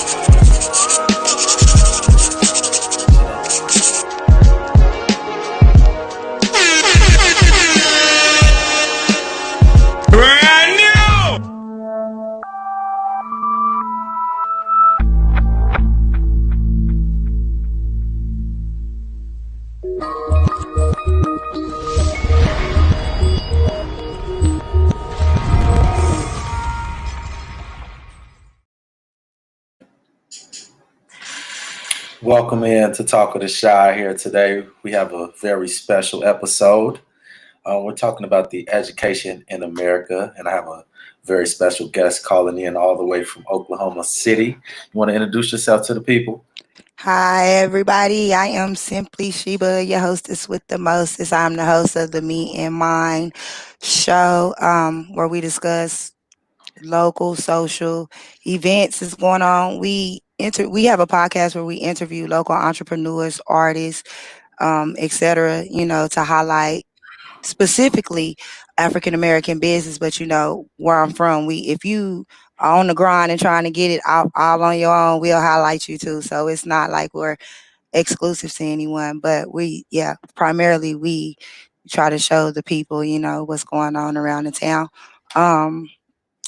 Brand new! Welcome in to Talk of the Shy here today. We have a very special episode. We're talking about the education in America, and I have a very special guest calling in all the way from Oklahoma City. You want to introduce yourself to the people? Hi, everybody. I am Simply Sheba, your hostess with the mostest. I'm the host of the Me and Mine show, where we discuss local social events that's going on. We have a podcast where we interview local entrepreneurs, artists, etc. To highlight specifically African American business. But where I'm from, if you are on the grind and trying to get it all on your own, we'll highlight you too. So it's not like we're exclusive to anyone, but primarily we try to show the people, what's going on around the town.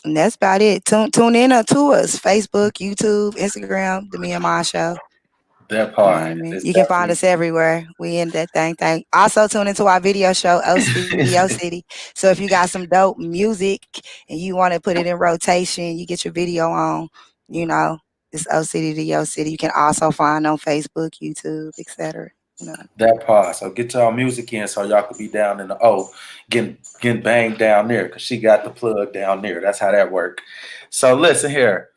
And that's about it. Tune in to us: Facebook, YouTube, Instagram, the Me and My Show. That You know part what I mean? is You can find definitely us everywhere. We in that thing. Also tune into our video show, OCD Yo City. So if you got some dope music and you want to put it in rotation, you get your video on, it's OCD to Yo City. You can also find on Facebook, YouTube, etc. that part. So get y'all music in so y'all could be down in the getting banged down there because she got the plug down there. That's how that work. So listen here.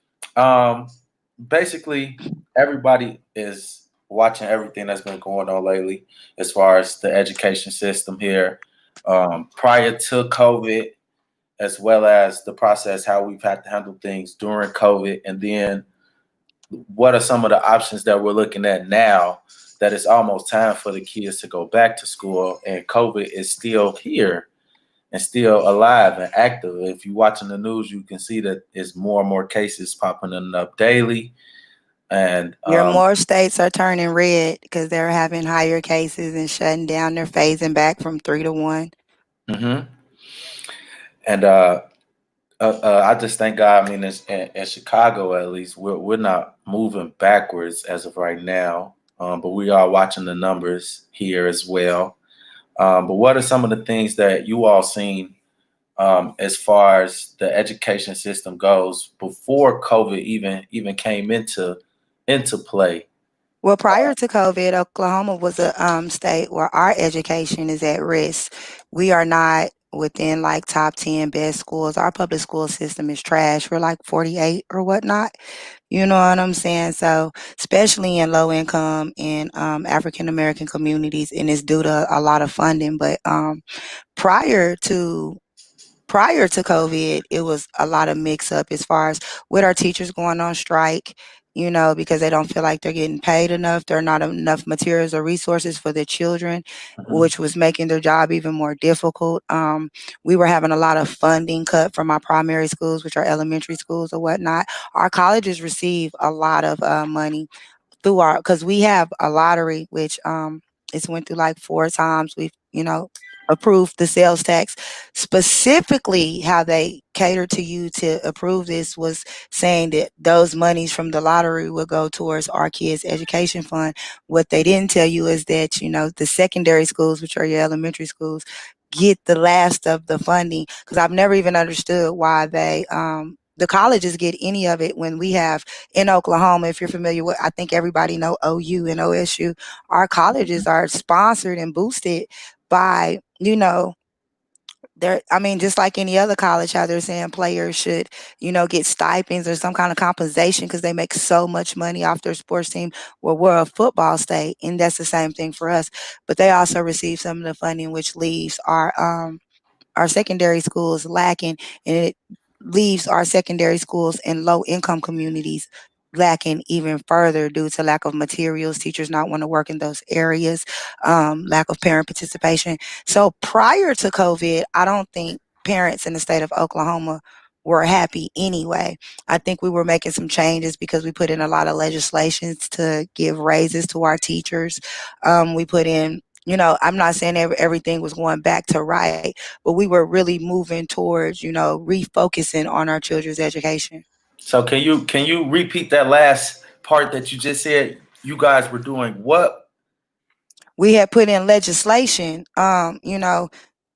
Basically, everybody is watching everything that's been going on lately as far as the education system here. Prior to COVID, as well as the process, how we've had to handle things during COVID, and then what are some of the options that we're looking at now that it's almost time for the kids to go back to school, and COVID is still here and still alive and active. If you're watching the news, you can see that there's more and more cases popping up daily. And more states are turning red because they're having higher cases and shutting down. They're phasing back from 3 to 1. mhm. And I just thank God. I mean, in Chicago, at least, we're not moving backwards as of right now, but we are watching the numbers here as well. But what are some of the things that you all seen as far as the education system goes before COVID even came into play? Well, prior to COVID, Oklahoma was a state where our education is at risk. We are not within like top 10 best schools. Our public school system is trash. We're like 48 or whatnot. You know what I'm saying? So, especially in low income and African American communities, and it's due to a lot of funding. But prior to COVID, it was a lot of mix up as far as with our teachers going on strike, because they don't feel like they're getting paid enough. There are not enough materials or resources for their children, Mhm. which was making their job even more difficult. We were having a lot of funding cut from our primary schools, which are elementary schools or whatnot. Our colleges receive a lot of money through because we have a lottery, which it's went through like 4 times. We've, approved the sales tax. Specifically, how they catered to you to approve this was saying that those monies from the lottery will go towards our kids' education fund. What they didn't tell you is that, the secondary schools, which are your elementary schools, get the last of the funding. Because I've never even understood why the colleges get any of it when we have in Oklahoma. If you're familiar with, I think everybody know OU and OSU. Our colleges are sponsored and boosted by, just like any other college, how they're saying players should, get stipends or some kind of compensation because they make so much money off their sports team. Well, we're a football state, and that's the same thing for us. But they also receive some of the funding, which leaves our secondary schools lacking, and it leaves our secondary schools in low income communities lacking even further due to lack of materials, teachers not want to work in those areas, lack of parent participation. So prior to COVID, I don't think parents in the state of Oklahoma were happy anyway. I think we were making some changes because we put in a lot of legislations to give raises to our teachers. We put in, I'm not saying everything was going back to right, but we were really moving towards, refocusing on our children's education. So can you repeat that last part that you just said? You guys were doing what? We had put in legislation,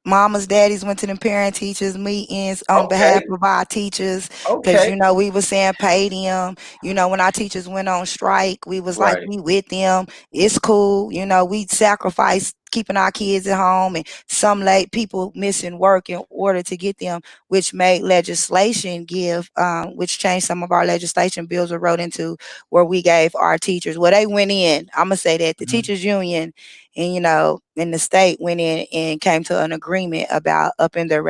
mamas, daddies went to them parent teachers meetings on behalf Okay, of our teachers because, okay, we was saying pay them. When our teachers went on strike, we was like, right, we with them. It's cool. We sacrificed keeping our kids at home and some late people missing work in order to get them, which made legislation which changed some of our legislation bills were wrote into where we gave our teachers, well, they went in. I'm gonna say that the mhm, teachers union and and the state went in and came to an agreement about upping their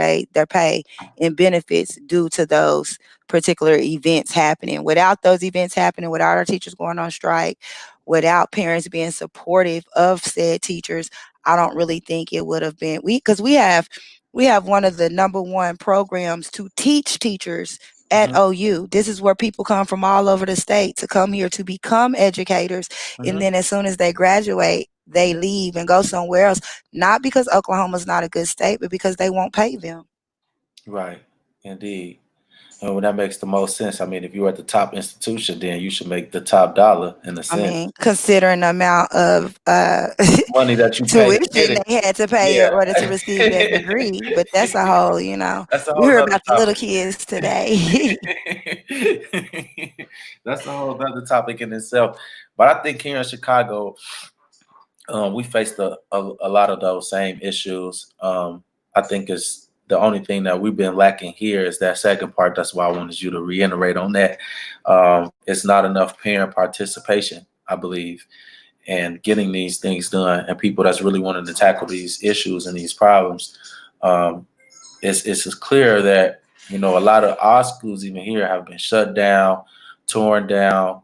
pay and benefits due to those particular events happening. Without those events happening, without our teachers going on strike, without parents being supportive of said teachers, I don't really think it would have been because we have one of the number one programs to teach teachers at mhm, OU. This is where people come from all over the state to come here to become educators. And mhm. then as soon as they graduate, they leave and go somewhere else. Not because Oklahoma's not a good state, but because they won't pay them. Right, indeed. And that makes the most sense. I mean, if you're at the top institution, then you should make the top dollar in a I sense. mean, considering the amount of Money that you pay to get tuition it. they had to pay in Yeah. order to receive that degree. But that's a whole, That's a we whole hear nother about the little topic. kids today. That's a whole other topic in itself. But I think here in Chicago, we faced a lot of those same issues. I think it's the only thing that we've been lacking here is that second part. That's why I wanted you to reiterate on that. It's not enough parent participation, I believe, and getting these things done, and people that's really wanting to tackle these issues and these problems. Um, it's clear that a lot of our schools even here have been shut down, torn down.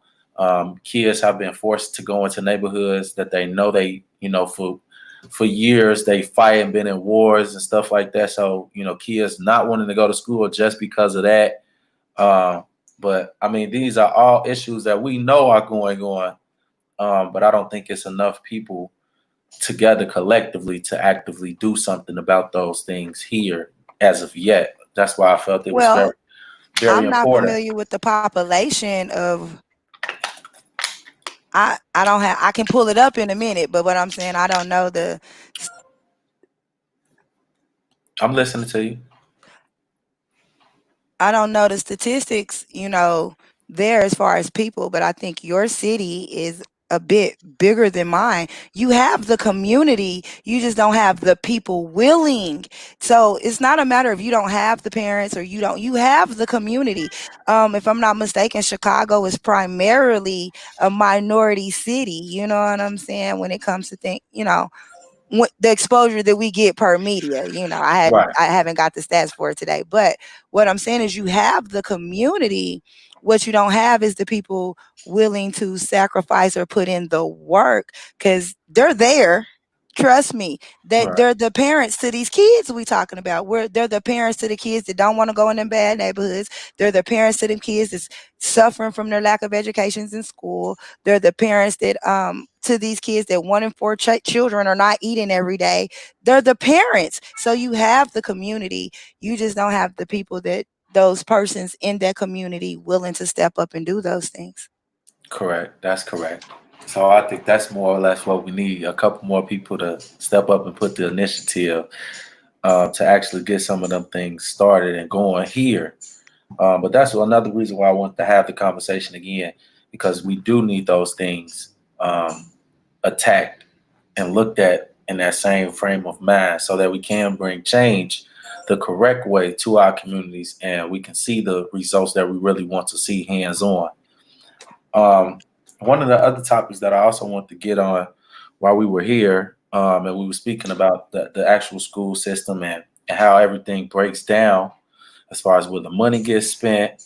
Kids have been forced to go into neighborhoods that they know for years they fight and been in wars and stuff like that. So kids not wanting to go to school just because of that. Um, but I mean, these are all issues that we know are going on. But I don't think it's enough people together collectively to actively do something about those things here as of yet. That's why I felt it was very, Well, very I'm not important. familiar with the population of I don't have I can pull it up in a minute, but what I'm saying I don't know I'm listening to you. the statistics, there as far as people, but I think your city is a bit bigger than mine. You have the community, you just don't have the people willing. So it's not a matter of you don't have the parents or you have the community. If I'm not mistaken, Chicago is primarily a minority city. You know what I'm saying? When it comes to the exposure that we get per media. Right. I haven't got the stats for it today, but what I'm saying is you have the community. What you don't have is the people willing to sacrifice or put in the work because they're there. Trust me, that Right. they're the parents to these kids we talking about. They're the parents to the kids that don't want to go in them bad neighborhoods. They're the parents to them kids that's suffering from their lack of educations in school. They're the parents that to these kids that 1 in 4 children are not eating every day. They're the parents. So you have the community. You just don't have the people that those persons in that community willing to step up and do those things. Correct. That's correct. So I think that's more or less what we need. A couple more people to step up and put the initiative to actually get some of them things started and going here. But that's another reason why I want to have the conversation again, because we do need those things attacked and looked at in that same frame of mind so that we can bring change the correct way to our communities and we can see the results that we really want to see hands on. Um, One of the other topics that I also want to get on while we were here, and we were speaking about the actual school system and how everything breaks down as far as where the money gets spent,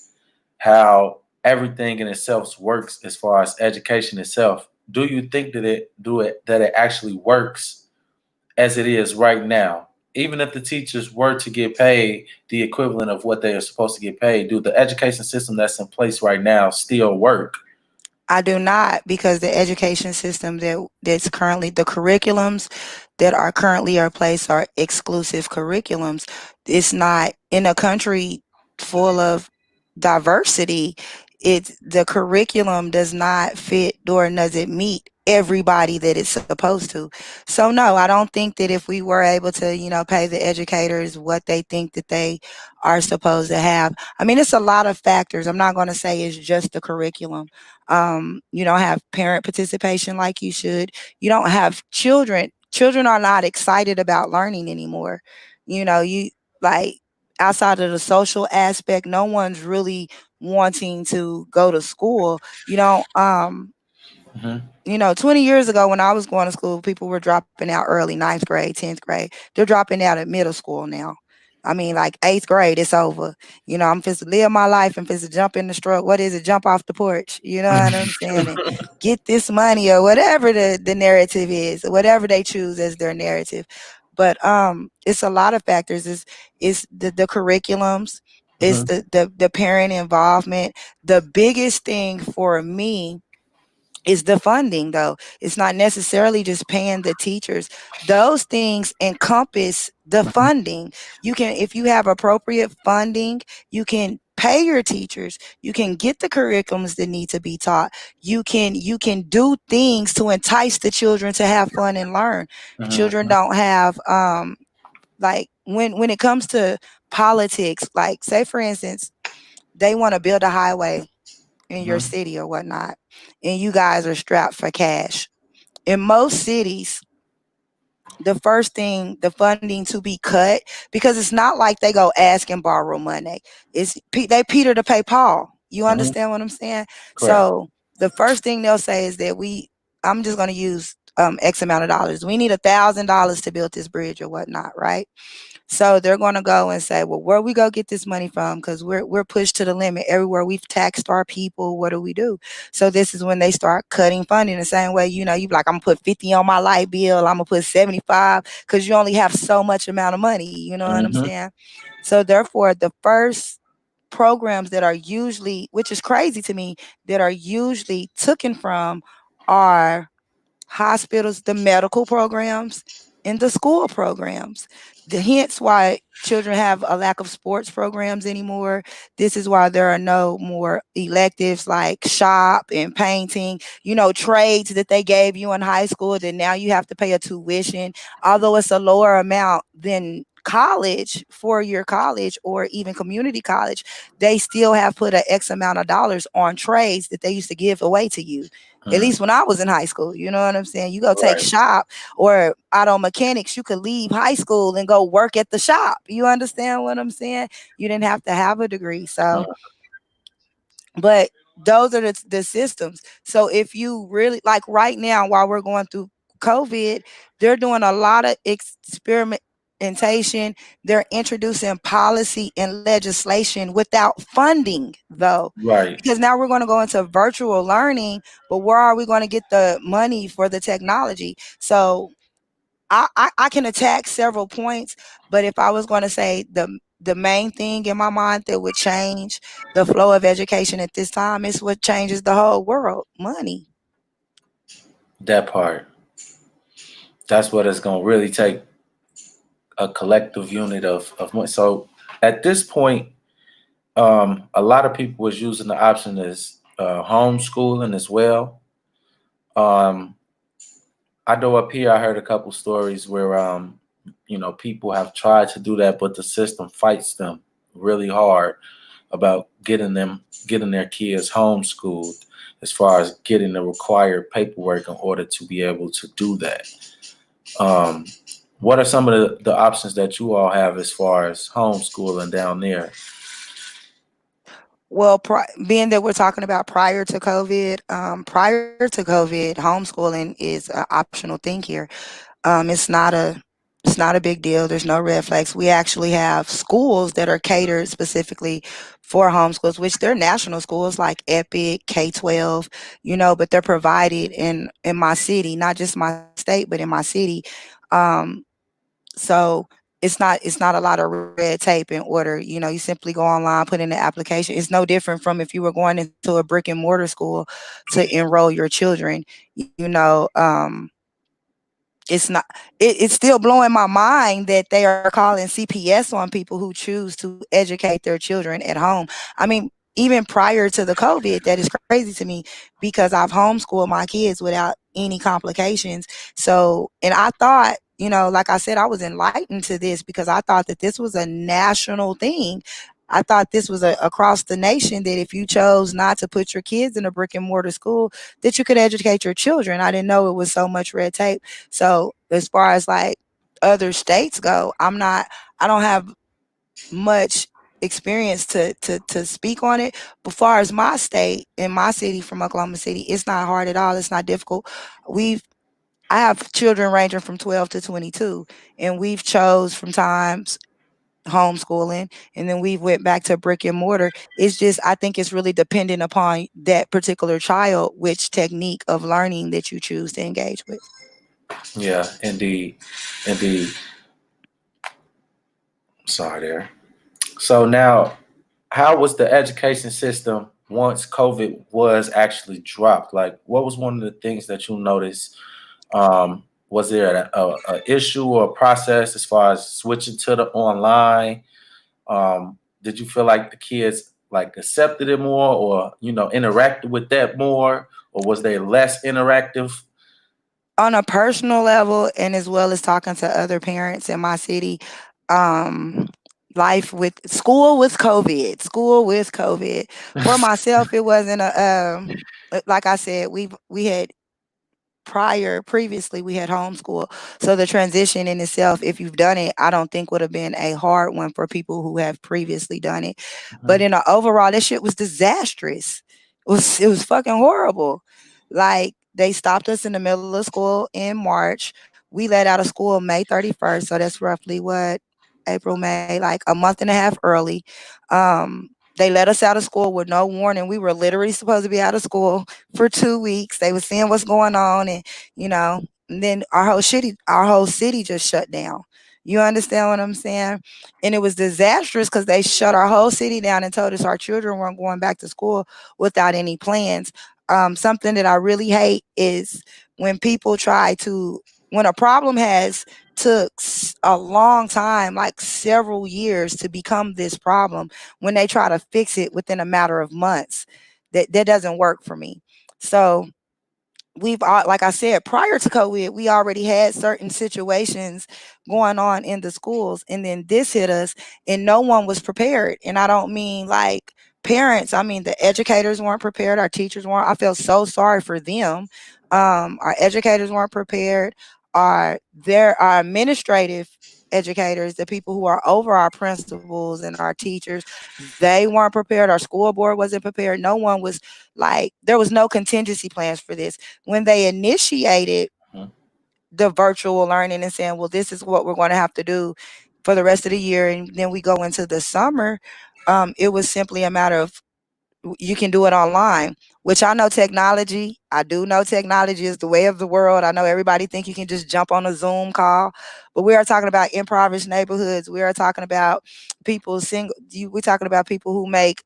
how everything in itself works as far as education itself. Do you think that it actually works as it is right now? even if the teachers were to get paid the equivalent of what they are supposed to get paid, do the education system that's in place right now still work? I do not, because the education system that's currently, the curriculums that are currently in place are exclusive curriculums. It's not in a country full of diversity. It's the curriculum does not fit nor does it meet everybody that it's supposed to. So no, I don't think that if we were able to, pay the educators what they think that they are supposed to have. I mean, it's a lot of factors. I'm not going to say it's just the curriculum. You don't have parent participation like you should. You don't have children. Children are not excited about learning anymore. You like outside of the social aspect, no one's really wanting to go to school. You don't 20 years ago when I was going to school, people were dropping out early, ninth grade, 10th grade. They're dropping out at middle school now. I mean, like eighth grade, it's over. I'm supposed to live my life and supposed to jump in the stroke. What is it? Jump off the porch. You know what I'm saying? And get this money or whatever the narrative is, or whatever they choose as their narrative. But it's a lot of factors. It's the curriculums, it's Mhm. the parent involvement. The biggest thing for me is the funding, though. It's not necessarily just paying the teachers. Those things encompass the funding. You can, if you have appropriate funding, you can pay your teachers. You can get the curriculums that need to be taught. You can do things to entice the children to have fun and learn. Children Mhm. don't have like when it comes to politics, like say for instance, they want to build a highway in your Mhm. city or whatnot, and you guys are strapped for cash. In most cities, the first thing, the funding to be cut, because it's not like they go ask and borrow money. They Peter to pay Paul. You Mhm. understand what I'm saying? Correct. So the first thing they'll say is that I'm just going to use X amount of dollars. We need $1,000 to build this bridge or whatnot, right? So they're going to go and say, well, where we go get this money from? Because we're pushed to the limit everywhere. We've taxed our people. What do we do? So this is when they start cutting funding the same way. You like, I'm gonna put 50 on my light bill. I'm gonna put 75 because you only have so much amount of money. You know what I'm Mhm. saying? So therefore, the first programs that are usually, which is crazy to me, that are usually taken from are hospitals, the medical programs, and the school programs. Hence why children have a lack of sports programs anymore. This is why there are no more electives like shop and painting, trades that they gave you in high school that now you have to pay a tuition, although it's a lower amount than college, 4-year college or even community college. They still have put an X amount of dollars on trades that they used to give away to you, at Mhm. least when I was in high school. You know what I'm saying? You go take Right. shop or auto mechanics, you could leave high school and go work at the shop. You understand what I'm saying? You didn't have to have a degree. So, Mhm. but those are the systems. So if you really like right now, while we're going through COVID, they're doing a lot of experimentation. They're introducing policy and legislation without funding, though, Right. because now we're going to go into virtual learning. But where are we going to get the money for the technology? So I can attack several points, but if I was going to say the main thing in my mind that would change the flow of education at this time is what changes the whole world: money. That part. That's what it's gonna really take, a collective unit of money. So at this point, a lot of people was using the option as homeschooling as well. Um, I know up here I heard a couple stories where people have tried to do that, but the system fights them really hard about getting their kids homeschooled as far as getting the required paperwork in order to be able to do that. Um, what are some of the options that you all have as far as homeschooling down there? Well, being that we're talking about prior to COVID, homeschooling is an optional thing here. It's not a big deal. There's no red flags. We actually have schools that are catered specifically for homeschools, which they're national schools like Epic, K-12, but they're provided in my city, not just my state, but in my city. Um, so it's not a lot of red tape in order. You simply go online, put in the application. It's no different from if you were going into a brick and mortar school to enroll your children. It's not it's still blowing my mind that they are calling CPS on people who choose to educate their children at home. I mean, even prior to the COVID, that is crazy to me because I've homeschooled my kids without any complications. So, and I thought, like I said, I was enlightened to this because I thought that this was a national thing. I thought this was across the nation, that if you chose not to put your kids in a brick and mortar school, that you could educate your children. I didn't know it was so much red tape. So as far as like other states go, I don't have much experience to speak on it. But far as my state and my city, from Oklahoma City, it's not hard at all. It's not difficult. I have children ranging from 12 to 22, and we've chose from times homeschooling, and then we went back to brick and mortar. It's just, I think it's really dependent upon that particular child, which technique of learning that you choose to engage with. Yeah, indeed. Indeed. Sorry there. So now, how was the education system once COVID was actually dropped? Like, what was one of the things that you noticed? Was there a issue or a process as far as switching to the online? Did you feel like the kids like accepted it more, or interacted with that more, or was they less interactive? On a personal level, and as well as talking to other parents in my city, um, life with school with COVID, For myself, it wasn't like I said, we had previously we had homeschool. So the transition in itself, if you've done it, I don't think would have been a hard one for people who have previously done it. But in the overall, that shit was disastrous. It was fucking horrible. Like, they stopped us in the middle of school in March. We let out of school May 31st. So that's roughly what, April, May, like a month and a half early. They let us out of school with no warning. We were literally supposed to be out of school for 2 weeks. They were seeing what's going on, and and then our whole city just shut down. You understand what I'm saying? And it was disastrous because they shut our whole city down and told us our children weren't going back to school without any plans. Something that I really hate is when people when a problem has took a long time, like several years, to become this problem, when they try to fix it within a matter of months. That doesn't work for me. So like I said, prior to COVID, we already had certain situations going on in the schools, and then this hit us, and no one was prepared. And I don't mean like parents, I mean the educators weren't prepared, our teachers weren't. I felt so sorry for them. Our educators weren't prepared. Our administrative educators, the people who are over our principals and our teachers, they weren't prepared. Our school board wasn't prepared. No one was, like, there was no contingency plans for this. When they initiated Mhm. the virtual learning and saying, well, this is what we're going to have to do for the rest of the year, and then we go into the summer, it was simply a matter of, you can do it online, which I do know technology is the way of the world. I know everybody think you can just jump on a Zoom call, but we are talking about impoverished neighborhoods. We are talking about we're talking about people who make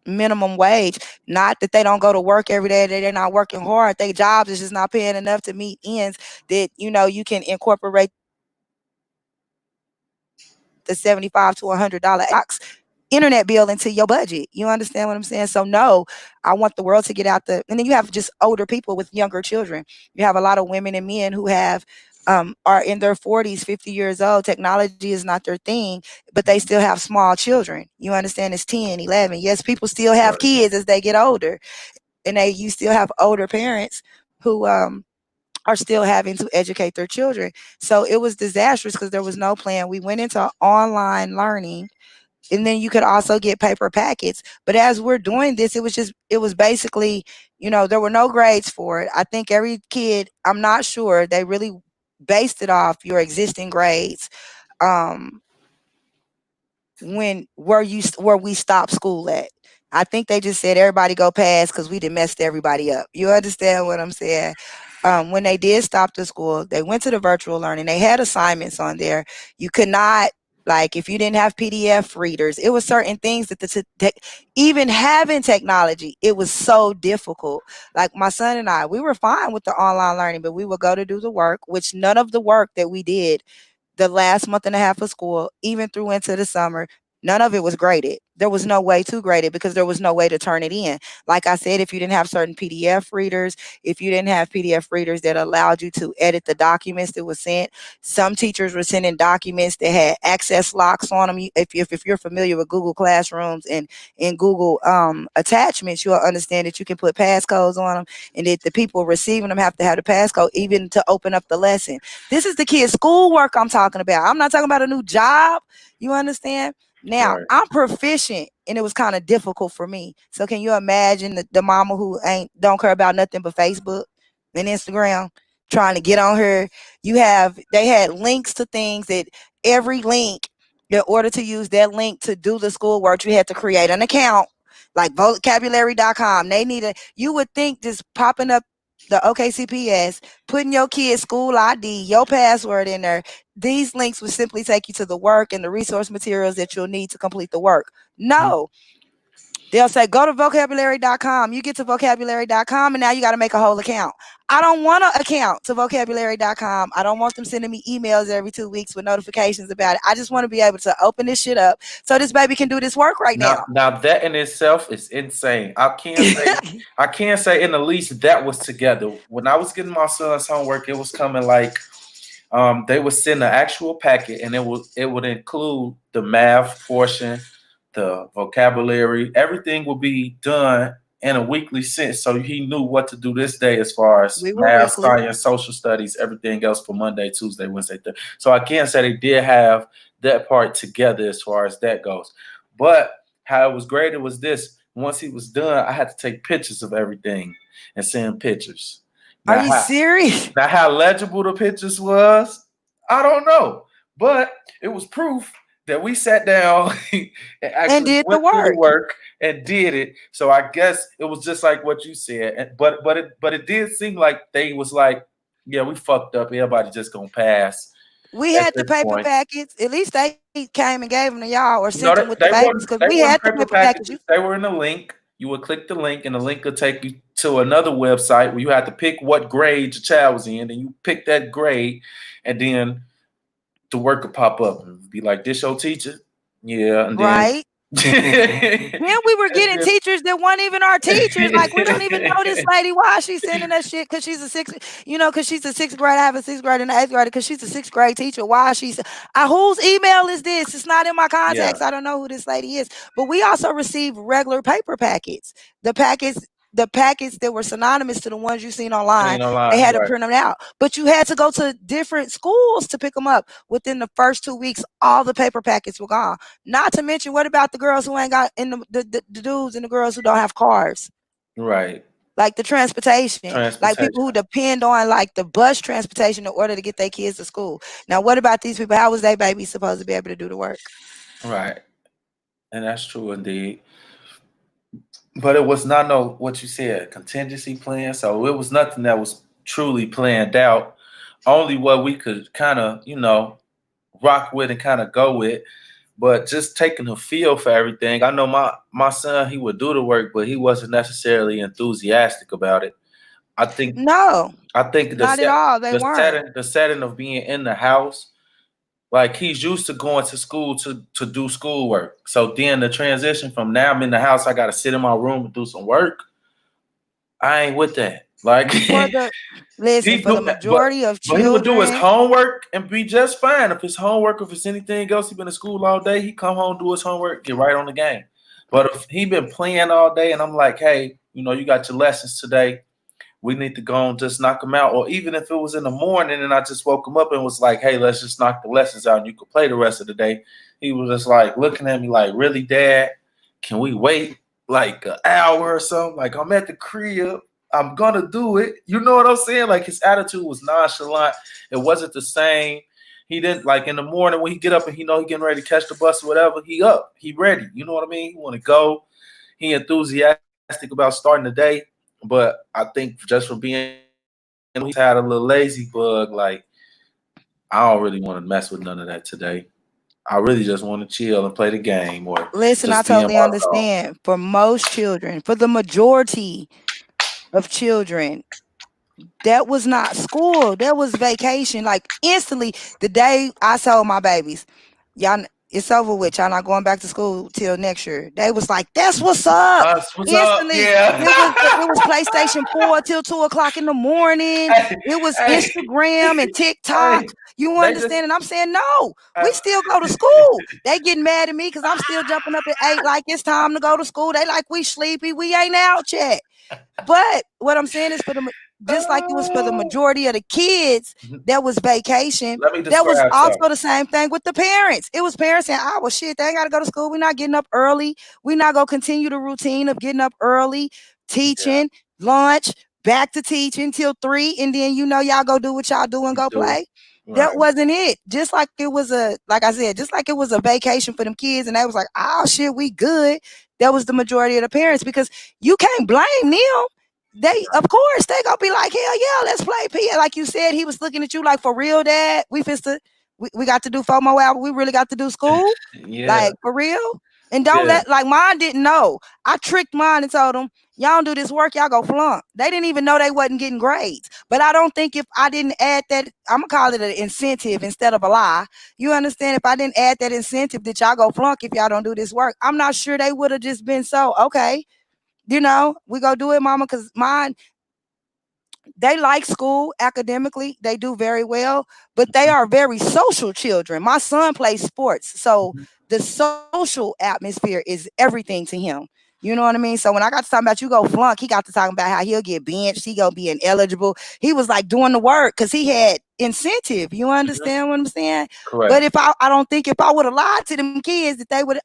minimum wage. Not that they don't go to work every day, that they're not working hard. Their jobs is just not paying enough to meet ends, that you can incorporate the 75 to $100 internet bill into your budget. You understand what I'm saying? So no, I want the world to get out and then you have just older people with younger children. You have a lot of women and men who are in their 40s, 50 years old. Technology is not their thing, but they still have small children. You understand? It's 10, 11. Yes, people still have kids as they get older, and you still have older parents who are still having to educate their children. So it was disastrous because there was no plan. We went into online learning, and then you could also get paper packets. But as we're doing this, it was basically, there were no grades for it. I think every kid, I'm not sure, they really based it off your existing grades. Where we stopped school at. I think they just said everybody go pass because we done messed everybody up. You understand what I'm saying? When they did stop the school, they went to the virtual learning. They had assignments on there. You could not Like if you didn't have PDF readers, it was certain things that even having technology, it was so difficult. Like my son and I, we were fine with the online learning, but we would go to do the work, which none of the work that we did the last month and a half of school, even through into the summer, none of it was graded. There was no way to grade it because there was no way to turn it in. Like I said, if you didn't have certain PDF readers, if you didn't have PDF readers that allowed you to edit the documents that was sent, some teachers were sending documents that had access locks on them. If you're familiar with Google Classrooms and in Google attachments, you'll understand that you can put passcodes on them, and that the people receiving them have to have the passcode even to open up the lesson. This is the kids' schoolwork I'm talking about. I'm not talking about a new job. You understand? Now, Right. I'm proficient and it was kind of difficult for me. So can you imagine the mama who don't care about nothing but Facebook and Instagram trying to get on her? They had links to things that every link, in order to use that link to do the schoolwork, you had to create an account like vocabulary.com. You would think just popping up the OKCPS, putting your kid's school ID, your password in there, these links would simply take you to the work and the resource materials that you'll need to complete the work. No. They'll say, go to vocabulary.com. You get to vocabulary.com and now you got to make a whole account. I don't want an account to vocabulary.com. I don't want them sending me emails every 2 weeks with notifications about it. I just want to be able to open this shit up so this baby can do this work right now. Now that in itself is insane. I can't say in the least that was together. When I was getting my son's homework, it was coming like they would send an actual packet, and it would include the math portion, the vocabulary, everything would be done in a weekly sense. So he knew what to do this day as far as math, science, social studies, everything else for Monday, Tuesday, Wednesday, Thursday. So I can't say they did have that part together as far as that goes. But how it was graded was this. Once he was done, I had to take pictures of everything and send pictures. Now, are you serious? Now, how legible the pictures was, I don't know. But it was proof that we sat down and actually did went through the work and did it. So I guess it was just like what you said. But it did seem like they was like, yeah, we fucked up. Everybody just gonna pass. We had the paper packets. At least they came and gave them to y'all or sent them with the babies because we had the paper packages. They were in the link. You would click the link, and the link would take you to another website where you had to pick what grade your child was in, and you pick that grade, and then the work would pop up and be like, "This your teacher?" Yeah, and right. Then we were getting teachers that weren't even our teachers. Like, we don't even know this lady. Why she's sending us shit? Because she's a sixth grade. I have a sixth grade and an eighth grader because she's a sixth grade teacher. Why she's whose email is this? It's not in my contacts. Yeah. I don't know who this lady is. But we also received regular paper packets. The packets that were synonymous to the ones you've seen online, they had to print them out. But you had to go to different schools to pick them up. Within the first 2 weeks, all the paper packets were gone. Not to mention, what about the girls who ain't got, the dudes and the girls who don't have cars? Right. Like the transportation. Like people who depend on like the bus transportation in order to get their kids to school. Now, what about these people? How was their baby supposed to be able to do the work? Right. And that's true indeed. But it was not what you said, contingency plan. So it was nothing that was truly planned out. Only what we could kind of, rock with and kind of go with. But just taking a feel for everything. I know my son, he would do the work, but he wasn't necessarily enthusiastic about it. I think not at all. They weren't. The setting of being in the house. Like, he's used to going to school to do schoolwork. So then the transition from now I'm in the house, I got to sit in my room and do some work. I ain't with that. Like, for the majority of children, he would do his homework and be just fine. If it's homework, if it's anything else, he been in school all day, he come home, do his homework, get right on the game. But if he been playing all day and I'm like, hey, you got your lessons today, we need to go and just knock them out. Or even if it was in the morning and I just woke him up and was like, hey, let's just knock the lessons out and you can play the rest of the day. He was just like looking at me like, really, Dad? Can we wait like an hour or something? Like, I'm at the crib. I'm going to do it. You know what I'm saying? Like, his attitude was nonchalant. It wasn't the same. He didn't, like, in the morning when he get up and he getting ready to catch the bus or whatever, he up. He ready. You know what I mean? He want to go. He enthusiastic about starting the day. But I think just for being, he's had a little lazy bug. Like, I don't really want to mess with none of that today. I really just want to chill and play the game or Listen, I just be in totally my zone. understand. For most children, for the majority of children, that was not school. That was vacation. Like instantly, the day I told my babies, y'all, it's over with. Y'all not going back to school till next year. They was like, "That's what's up." What's up? Instantly, Yeah. it was PlayStation 4 till 2 o'clock in the morning. hey, It was hey, Instagram and TikTok. hey, You they just understand? And I'm saying, no, we uh, still go to school. They getting mad at me because I'm still jumping up at 8 like it's time to go to school. They like we sleepy. We ain't out yet. But what I'm saying is just like it was for the majority of the kids, that was vacation. let me That was describe something. also the same thing with the parents. It was parents saying, "Oh well, shit, they ain't got to go to school. We're not getting up early. We're not gonna continue the routine of getting up early, Yeah, teaching, lunch, back to teaching till 3, and then y'all go do what y'all do and go do play." That right. wasn't it. Just like it was like I said, just like it was a vacation for them kids, and they was like, "Oh shit, we good." That was the majority of the parents because you can't blame them. They, of course, they gonna be like, hell yeah, let's play P. Like you said, he was looking at you like, for real, Dad. We got to do FOMO hour. We really got to do school, Yeah, like for real. And don't yeah, let like mine didn't know. I tricked mine and told them, y'all don't do this work, y'all go flunk. They didn't even know they wasn't getting grades. But I don't think if I didn't add that, I'm gonna call it an incentive instead of a lie. You understand? If I didn't add that incentive that y'all go flunk if y'all don't do this work, I'm not sure they would have just been so okay. We go do it, mama, because mine, they like school academically. They do very well, but they are very social children. My son plays sports, so the social atmosphere is everything to him. You know what I mean? So when I got to talking about you go flunk, he got to talking about how he'll get benched, he gonna be ineligible. He was like doing the work because he had incentive. You understand what I'm saying? But correct. if I don't think if I would have lied to them kids that they would,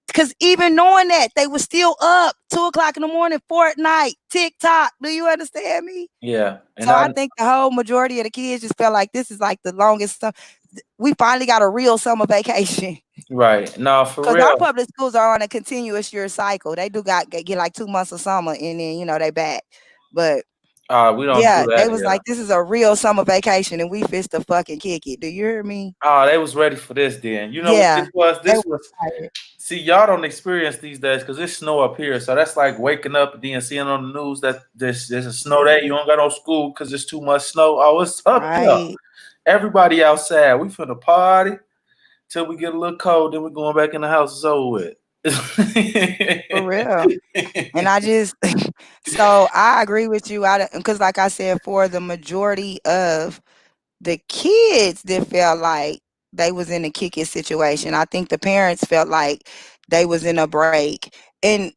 because even knowing that they were still up 2 o'clock in the morning, Fortnite, TikTok. Do you understand me? Yeah, and So I think the whole majority of the kids just felt like this is like the longest. We finally got a real summer vacation right. No, for because our real. public schools are on a continuous year cycle. They do get like 2 months of summer and then they back. But We don't do yeah, they that was here. like, this is a real summer vacation and we fist to fucking kick it. Do you hear me? Oh, they was ready for this then. You know what Yeah, this was? they This were was tired. see, y'all don't experience these days because it's snow up here. So that's like waking up and then seeing on the news that there's a snow day. You don't got no school because there's too much snow. Oh, it's up here. Right. Everybody outside. We finna party till we get a little cold. Then we're going back in the house. It's over with. For real. And I just, so I agree with you. Because like I said, for the majority of the kids that felt like they was in a kick it situation, I think the parents felt like they was in a break. And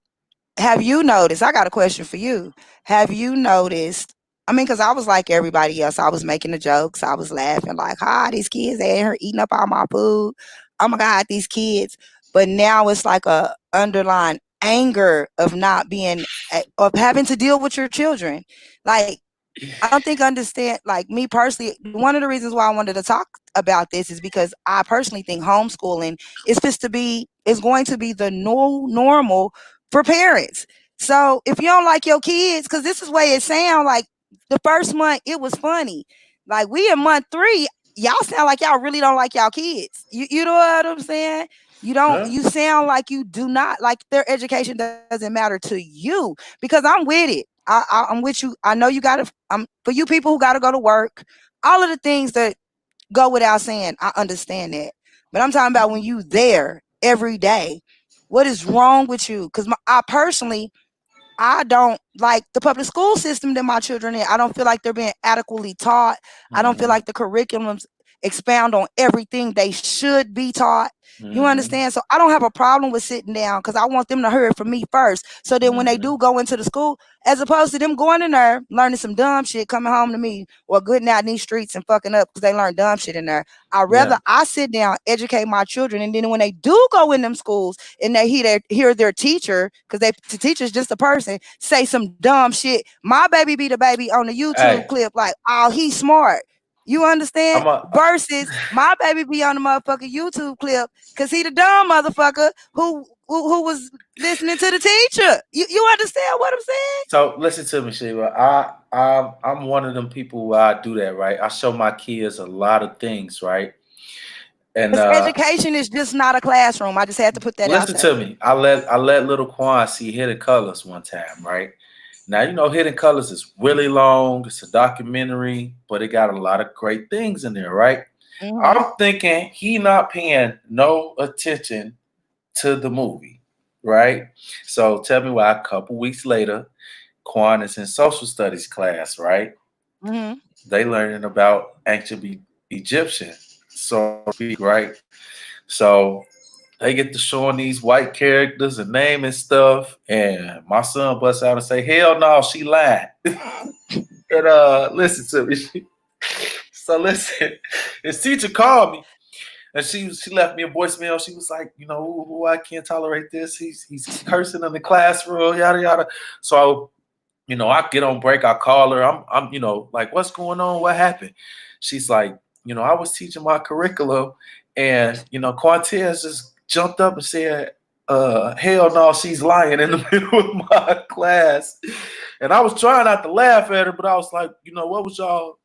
have you noticed? I got a question for you. Have you noticed? I mean, because I was like everybody else. I was making the jokes. I was laughing like, these kids they in here eating up all my food. Oh my God, these kids. But now it's like a underlying anger of not being, of having to deal with your children. Like, I don't think understand, like me personally, one of the reasons why I wanted to talk about this is because I personally think homeschooling is going to be the normal for parents. So if you don't like your kids, because this is way it sound like the first month it was funny. Like we in month 3, y'all sound like y'all really don't like y'all kids. You know what I'm saying? Huh? You sound like you do not like their education doesn't matter to you because I'm with it. I'm with you. I know you gotta for you people who gotta go to work, all of the things that go without saying, I understand that. But I'm talking about when you there every day. What is wrong with you? Because I personally, I don't like the public school system that my children in. I don't feel like they're being adequately taught. I don't feel Mhm, like the curriculums expound on everything they should be taught. You mhm, understand? So I don't have a problem with sitting down because I want them to hear it from me first. So then when they mhm. do go into the school, as opposed to them going in there, learning some dumb shit, coming home to me or getting out in these streets and fucking up because they learn dumb shit in there. I'd Yeah, rather I sit down, educate my children, and then when they do go in them schools and they hear their teacher, because the teacher's just a person, say some dumb shit. My baby be the baby on the YouTube hey, clip, like, oh, he's smart. You understand? I'm a Versus my baby be on the motherfucking YouTube clip because he the dumb motherfucker who was listening to the teacher. You understand what I'm saying? so listen to me, Shiva. I'm one of them people who I do that, right? I show my kids a lot of things, right? And education is just not a classroom. I just had to put that out listen there. to me. I let little Quan see Hidden Colors one time, right? Now you know Hidden Colors is really long. It's a documentary, but it got a lot of great things in there, right? Mhm. I'm thinking he not paying no attention to the movie, right? So tell me why a couple weeks later, Quan is in social studies class, right? Mhm. They learning about ancient Egyptian, so to speak, right? So they get to showing these white characters and naming stuff, and my son busts out and say, "Hell no, she lied." And listen to me. So listen, his teacher called me, and she left me a voicemail. She was like, you know, ooh, I can't tolerate this. He's cursing in the classroom, yada yada. So you know, I get on break, I call her. I'm you know, like, what's going on? What happened? She's like, you know, I was teaching my curriculum, and you know, Quantez just jumped up and said, hell no, she's lying in the middle of my class. And I was trying not to laugh at her, but I was like, you know, what was y'all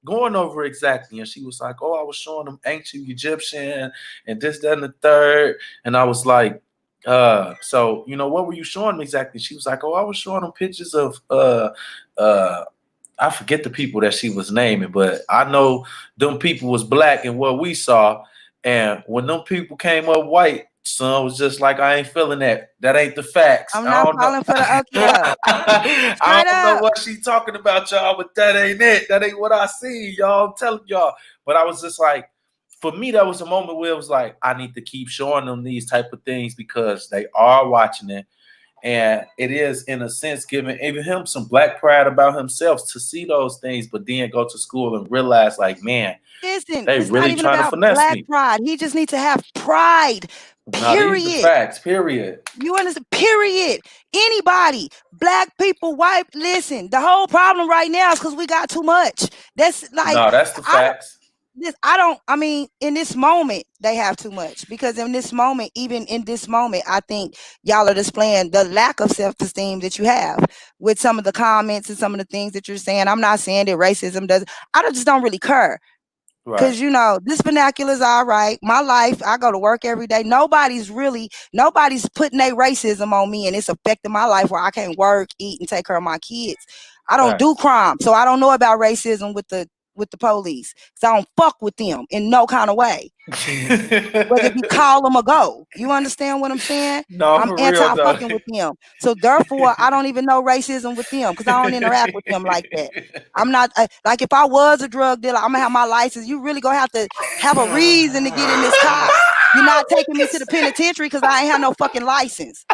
going over exactly? And she was like, oh, I was showing them ancient Egyptian and this, that, and the third. And I was like, so you know, what were you showing me exactly? She was like, oh, I was showing them pictures of I forget the people that she was naming, but I know them people was black and what we saw. And when them people came up white, son was just like, I ain't feeling that. That ain't the facts. I'm I not don't know. falling for the yeah. I Straight don't know up. what she talking about, y'all, but that ain't it. That ain't what I see, y'all. I'm telling y'all. But I was just like, for me, that was a moment where it was like, I need to keep showing them these type of things because they are watching it. And it is, in a sense, giving even him some black pride about himself to see those things, but then go to school and realize, like, man, Listen, they it's not really even trying to about finesse black me. pride. He just needs to have pride. No, these the Period. facts, period. You understand? Period. Anybody, black people, white. Listen, the whole problem right now is because we got too much. That's like No, that's the facts. I mean, in this moment, they have too much because in this moment, even in this moment, I think y'all are displaying the lack of self-esteem that you have with some of the comments and some of the things that you're saying. I'm not saying that racism does. just don't really care. Because Right. you know, this vernacular is all right. My life, I go to work every day. Nobody's putting their racism on me, and it's affecting my life where I can't work, eat, and take care of my kids. I don't do Facts. crime, so I don't know about racism with the police. So I don't fuck with them in no kind of way. Whether it be call them or go. You understand what I'm saying? No, I'm for real anti though. fucking with them. So therefore, I don't even know racism with them because I don't interact with them like that. I'm not like if I was a drug dealer, I'm gonna have my license. You really gonna have to have a reason to get in this car. You're not taking me to the penitentiary because I ain't have no fucking license.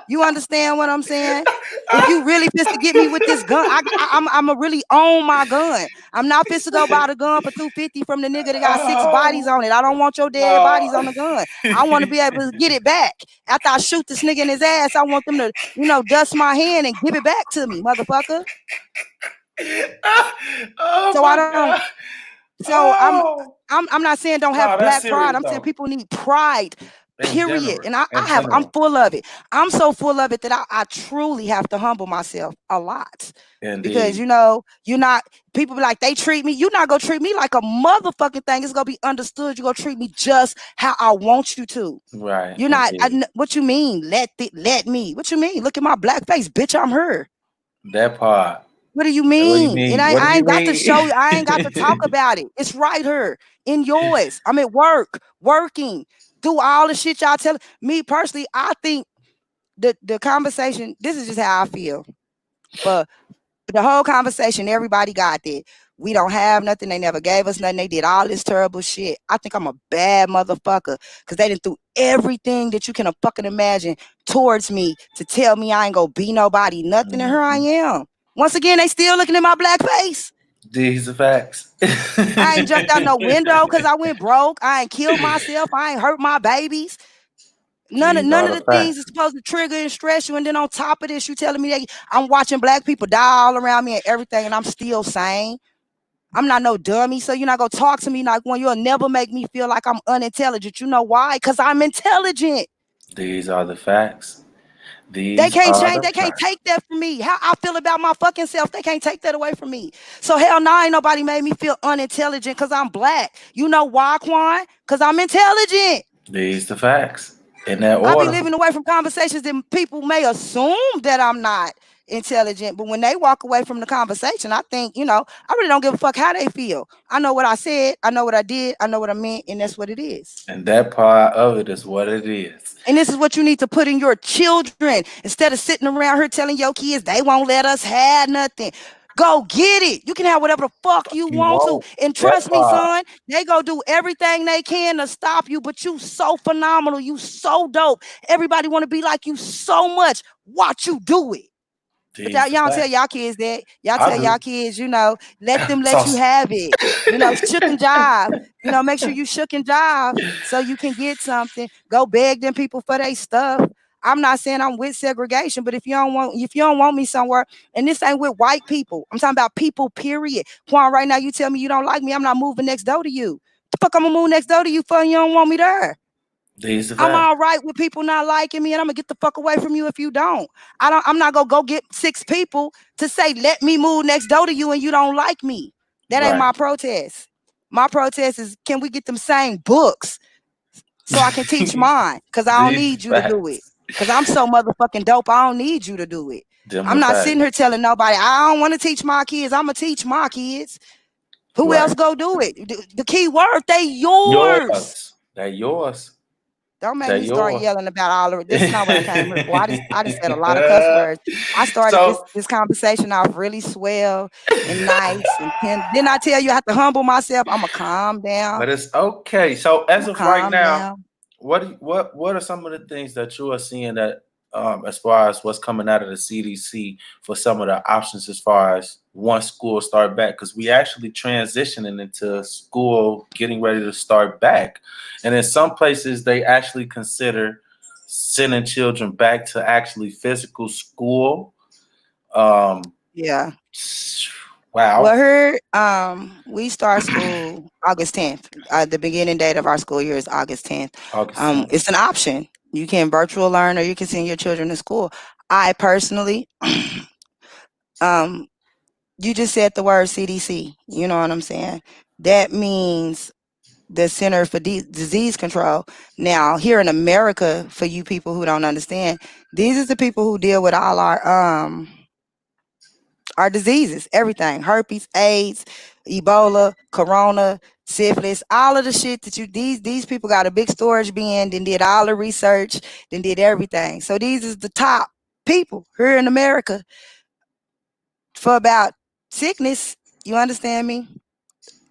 You understand what I'm saying? If you really fist to get me with this gun, I'm a really own my gun. I'm not fist to go buy the gun for $250 from the nigga that got 6 bodies on it. I don't want your dead bodies on the gun. I want to be able to get it back after I shoot this nigga in his ass. I want them to, dust my hand and give it back to me, motherfucker. Oh So my I don't. God. So Oh. I'm not saying don't have No, that's black pride. serious I'm saying though. people need pride. In Period. general. And In I'm general. full of it. I'm so full of it that I truly have to humble myself a lot. Because Indeed. you're not people be like they treat me. You're not gonna treat me like a motherfucking thing. It's gonna be understood. You're gonna treat me just how I want you to. Right. You're not. Indeed. What you mean? Let me. What you mean? Look at my black face, bitch. I'm her. That part. What do you What do you mean? And mean? What do I you ain't got to show you. I ain't got to talk mean? about it. It's right here in yours. I'm at work, working, do all the shit y'all tell me personally. I think the conversation. This is just how I feel. But the whole conversation, everybody got that. We don't have nothing. They never gave us nothing. They did all this terrible shit. I think I'm a bad motherfucker because they didn't do everything that you can fucking imagine towards me to tell me I ain't gonna be nobody, nothing. And here I am. Once again, they still looking at my black face. These are facts. I ain't jumped out no window because I went broke. I ain't killed myself. I ain't hurt my babies. None These of are the the things facts. is supposed to trigger and stress you. And then on top of this, you telling me that I'm watching black people die all around me and everything, and I'm still sane. I'm not no dummy, so you're not gonna talk to me like one. You'll never make me feel like I'm unintelligent. You know why? Because I'm intelligent. These are the facts. They These can't are change. the They can't facts. take that from me. How I feel about my fucking self, they can't take that away from me. So hell no, ain't nobody made me feel unintelligent because I'm black. You know why, Quan? Because I'm intelligent. These the facts in that I be order. living away from conversations that people may assume that I'm not intelligent, but when they walk away from the conversation, I think, I really don't give a fuck how they feel. I know what I said, I know what I did, I know what I meant, and that's what it is. And that part of it is what it is. And this is what you need to put in your children instead of sitting around here telling your kids they won't let us have nothing. Go get it. You can have whatever the fuck you You want to. won't. And That trust me, part. son, they go do everything they can to stop you, but you so phenomenal. You so dope. Everybody want to be like you so much. Watch you do it. But These the y'all tell facts. y'all kids that. Y'all I tell y'all do. kids, let them So let you have it. Shook and jive. Make sure you shook and jive so you can get something. Go beg them people for their stuff. I'm not saying I'm with segregation, but if you don't want me somewhere, and this ain't with white people, I'm talking about people, period. Quan, right now you tell me you don't like me, I'm not moving next door to you. The fuck I'm gonna move next door to you for? You don't want me there. these the I'm facts. all right with people not liking me, and I'm gonna get the fuck away from you if you don't. I'm not gonna go get 6 people to say let me move next door to you and you don't like me. That ain't Right. my protest. My protest is, can we get them same books so I can teach mine? Cause I don't These need the you to do it. facts. Cause I'm so motherfucking dope. I don't need you to do it. Them I'm the not sitting facts. here telling nobody I don't want to teach my kids. I'm gonna teach my kids. Who else Right. go do it? The key word, they yours. Yours. They're yours. Don't make They're me start yours. yelling about all of it. This is not what I came here for. I just said a lot of cuss words. I started this So, this conversation off really swell and nice and didn't I tell you I have to humble myself? I'ma calm down. but it's okay. So, as I'ma of right calm now, down. what are some of the things that you are seeing that as far as what's coming out of the CDC for some of the options as far as once school start back? Because we actually transitioning into school getting ready to start back, and in some places they actually consider sending children back to actually physical school. Yeah. Wow. Well, here, we start school August 10th. The beginning date of our school year is August 10th. August 10th. It's an option. You can virtual learn or you can send your children to school. I personally, you just said the word CDC. You know what I'm saying? That means the Center for Disease Control. Now, here in America, for you people who don't understand, these are the people who deal with all our diseases, everything: herpes, AIDS, Ebola, Corona, syphilis, all of the shit that these people got a big storage bin, then did all the research, then did everything. So these is the top people here in America for about sickness. You understand me?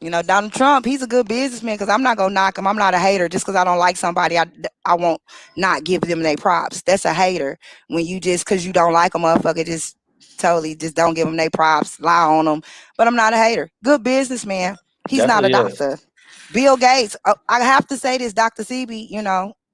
Donald Trump, he's a good businessman because I'm not going to knock him. I'm not a hater. Just because I don't like somebody, I won't not give them their props. That's a hater. When you just, because you don't like a motherfucker, just totally just don't give them their props, lie on them. But I'm not a hater. Good businessman. He's not a Definitely is. doctor. Bill Gates, I have to say this, Dr. Sebi,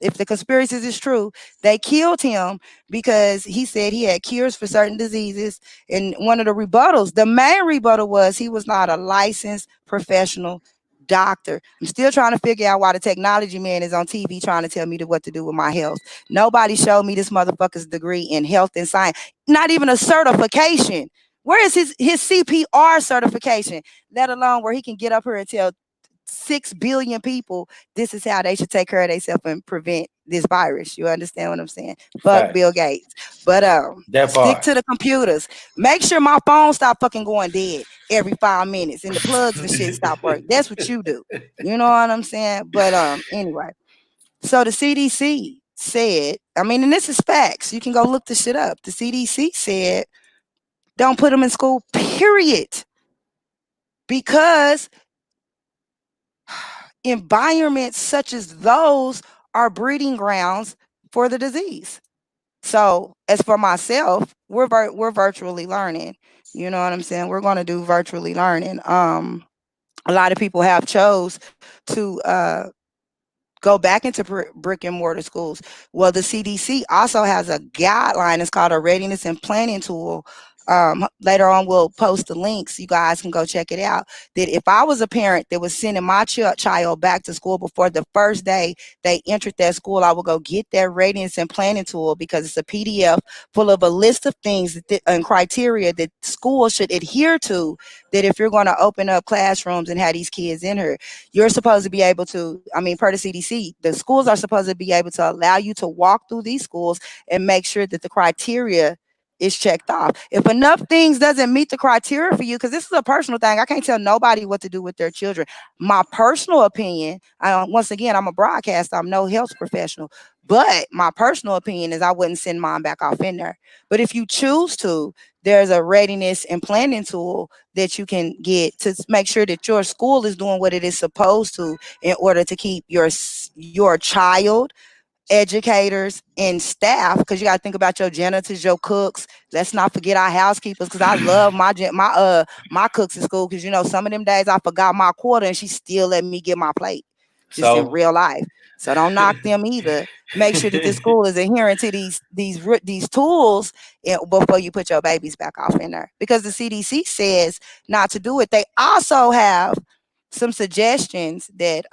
if the conspiracies is true, they killed him because he said he had cures for certain diseases. And one of the rebuttals, the main rebuttal was he was not a licensed professional doctor. I'm still trying to figure out why the technology man is on TV trying to tell me what to do with my health. Nobody showed me this motherfucker's degree in health and science, not even a certification. Where is his CPR certification, let alone where he can get up here and tell 6 billion people this is how they should take care of themselves and prevent this virus? You understand what I'm saying? Fuck Facts. Bill Gates. But That stick part. to the computers. Make sure my phone stop fucking going dead every 5 minutes and the plugs and shit stop working. That's what you do. You know what I'm saying? But anyway, so the CDC said, and this is facts. You can go look this shit up. The CDC said don't put them in school, period. Because environments such as those are breeding grounds for the disease. So as for myself, we're virtually learning. You know what I'm saying? We're going to do virtually learning. A lot of people have chose to go back into brick and mortar schools. Well, the CDC also has a guideline. It's called a readiness and planning tool later on we'll post the links. You guys can go check it out. That if I was a parent that was sending my child back to school before the first day they entered that school, I would go get that readiness and planning tool, because it's a PDF full of a list of things and criteria that schools should adhere to, that if you're going to open up classrooms and have these kids in here, you're supposed to be able to, I mean, per the CDC, the schools are supposed to be able to allow you to walk through these schools and make sure that the criteria is checked off. If enough things doesn't meet the criteria for you, because this is a personal thing, I can't tell nobody what to do with their children. My personal opinion, once again, I'm a broadcaster, I'm no health professional, but my personal opinion is I wouldn't send mine back off in there. But if you choose to, there's a readiness and planning tool that you can get to make sure that your school is doing what it is supposed to in order to keep your child, educators, and staff, because you got to think about your janitors, your cooks. Let's not forget our housekeepers, because I love my cooks at school, because you know some of them days I forgot my quarter and she still let me get my plate, just in real life. So don't knock them either. Make sure that the school is adhering to these tools before you put your babies back off in there, because the CDC says not to do it. They also have some suggestions that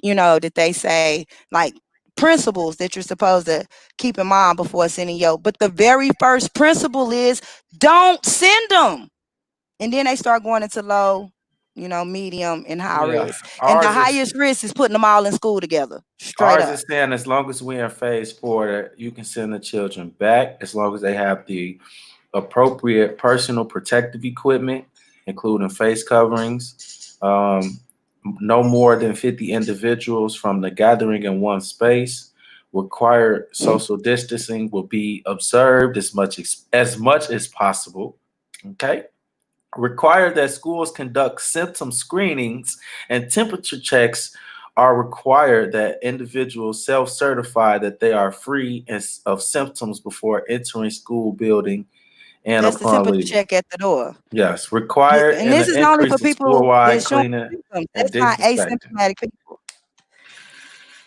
that they say, like principles that you're supposed to keep in mind before sending but the very first principle is don't send them. And then they start going into low, medium and high risk. And the highest risk is putting them all in school together. Straight up. Ours is saying as long as we're in phase 4, that you can send the children back as long as they have the appropriate personal protective equipment, including face coverings. No more than 50 individuals from the gathering in one space. Required social distancing will be observed as much as possible. Okay. Required that schools conduct symptom screenings and temperature checks are required, that individuals self-certify that they are free of symptoms before entering school building. And that's the temperature check at the door. Yes, required. And this is only for people that show symptoms. That's not asymptomatic people.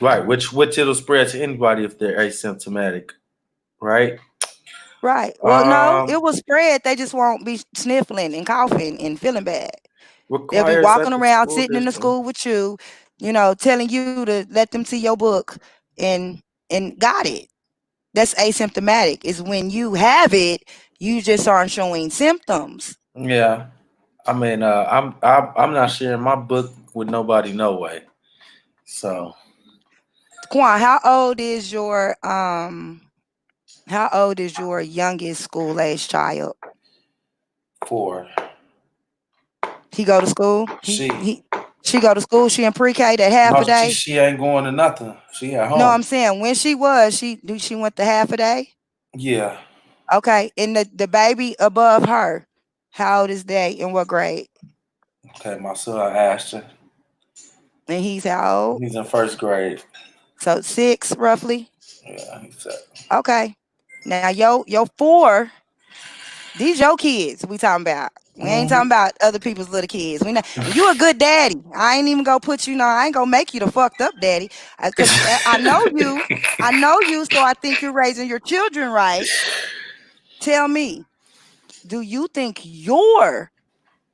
Right, which it'll spread to anybody if they're asymptomatic, right? Right. Well, no, it will spread. They just won't be sniffling and coughing and feeling bad. They'll be walking around, sitting in the school with you, telling you to let them see your book and got it. That's asymptomatic. Is when you have it, you just aren't showing symptoms. Yeah, I mean, I'm not sharing my book with nobody, no way. So, Quan, how old is your youngest school age child? 4. He go to school. She go to school. She in pre-K that half a day. She ain't going to nothing. She at home. No, I'm saying when she went to half a day. Yeah. Okay, and the baby above her, how old is they? In what grade? Okay, my son Ashton. And he's how old? He's in 1st grade. So 6 roughly. Yeah, he's 7. Okay, now your 4. These your kids we talking about. We ain't talking about other people's little kids. We know you a good daddy. I ain't even gonna put you. I ain't gonna make you the fucked up daddy. Cause I know you. I know you. So I think you're raising your children right. Tell me, do you think your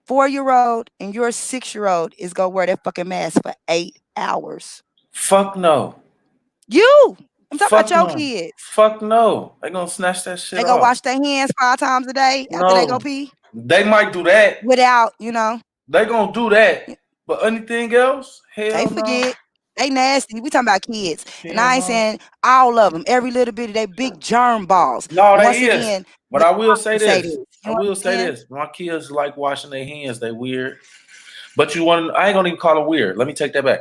4-year-old and your 6-year-old is gonna wear that fucking mask for 8 hours? Fuck no. I'm talking about your kids. Fuck no. They gonna snatch that shit. They gonna wash their hands 5 times a day after they go pee. They might do that without, They gonna do that, but anything else, hell they forget. They nasty. We talking about kids, and I ain't saying all of them. Every little bit of they big germ balls. No, they is. Again, but I will say this. My kids like washing their hands. They weird. But I ain't gonna even call them weird. Let me take that back.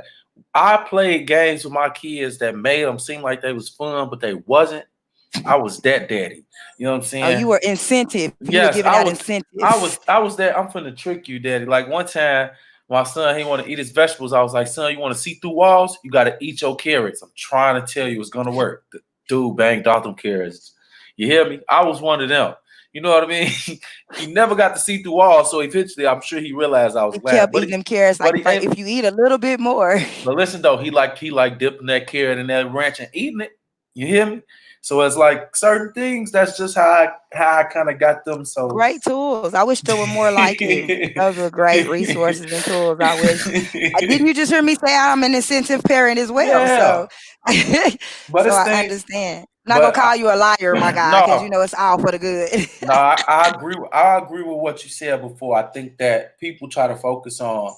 I played games with my kids that made them seem like they was fun, but they wasn't. I was that daddy. You know what I'm saying? Oh, you were incentive. You were giving out incentives. I was there. I'm finna trick you, daddy. Like one time, my son, he want to eat his vegetables. I was like, son, you want to see through walls? You got to eat your carrots. I'm trying to tell you it's going to work. The dude banged off them carrots. You hear me? I was one of them. You know what I mean? He never got to see through walls, so eventually I'm sure he realized I was glad. Kept eating them carrots like if you eat a little bit more. But listen though, he like dipping that carrot in that ranch and eating it. You hear me? So it's like certain things. That's just how I kind of got them. So Great tools. I wish there were more like you. Those were great resources and tools. I wish. Didn't you just hear me say I'm an incentive parent as well? yeah, So, but so it's I things. understand. I'm not gonna But call you a liar, my guy, because you no, know it's all for the good. no, I agree. I agree with what you said before. I think that people try to focus on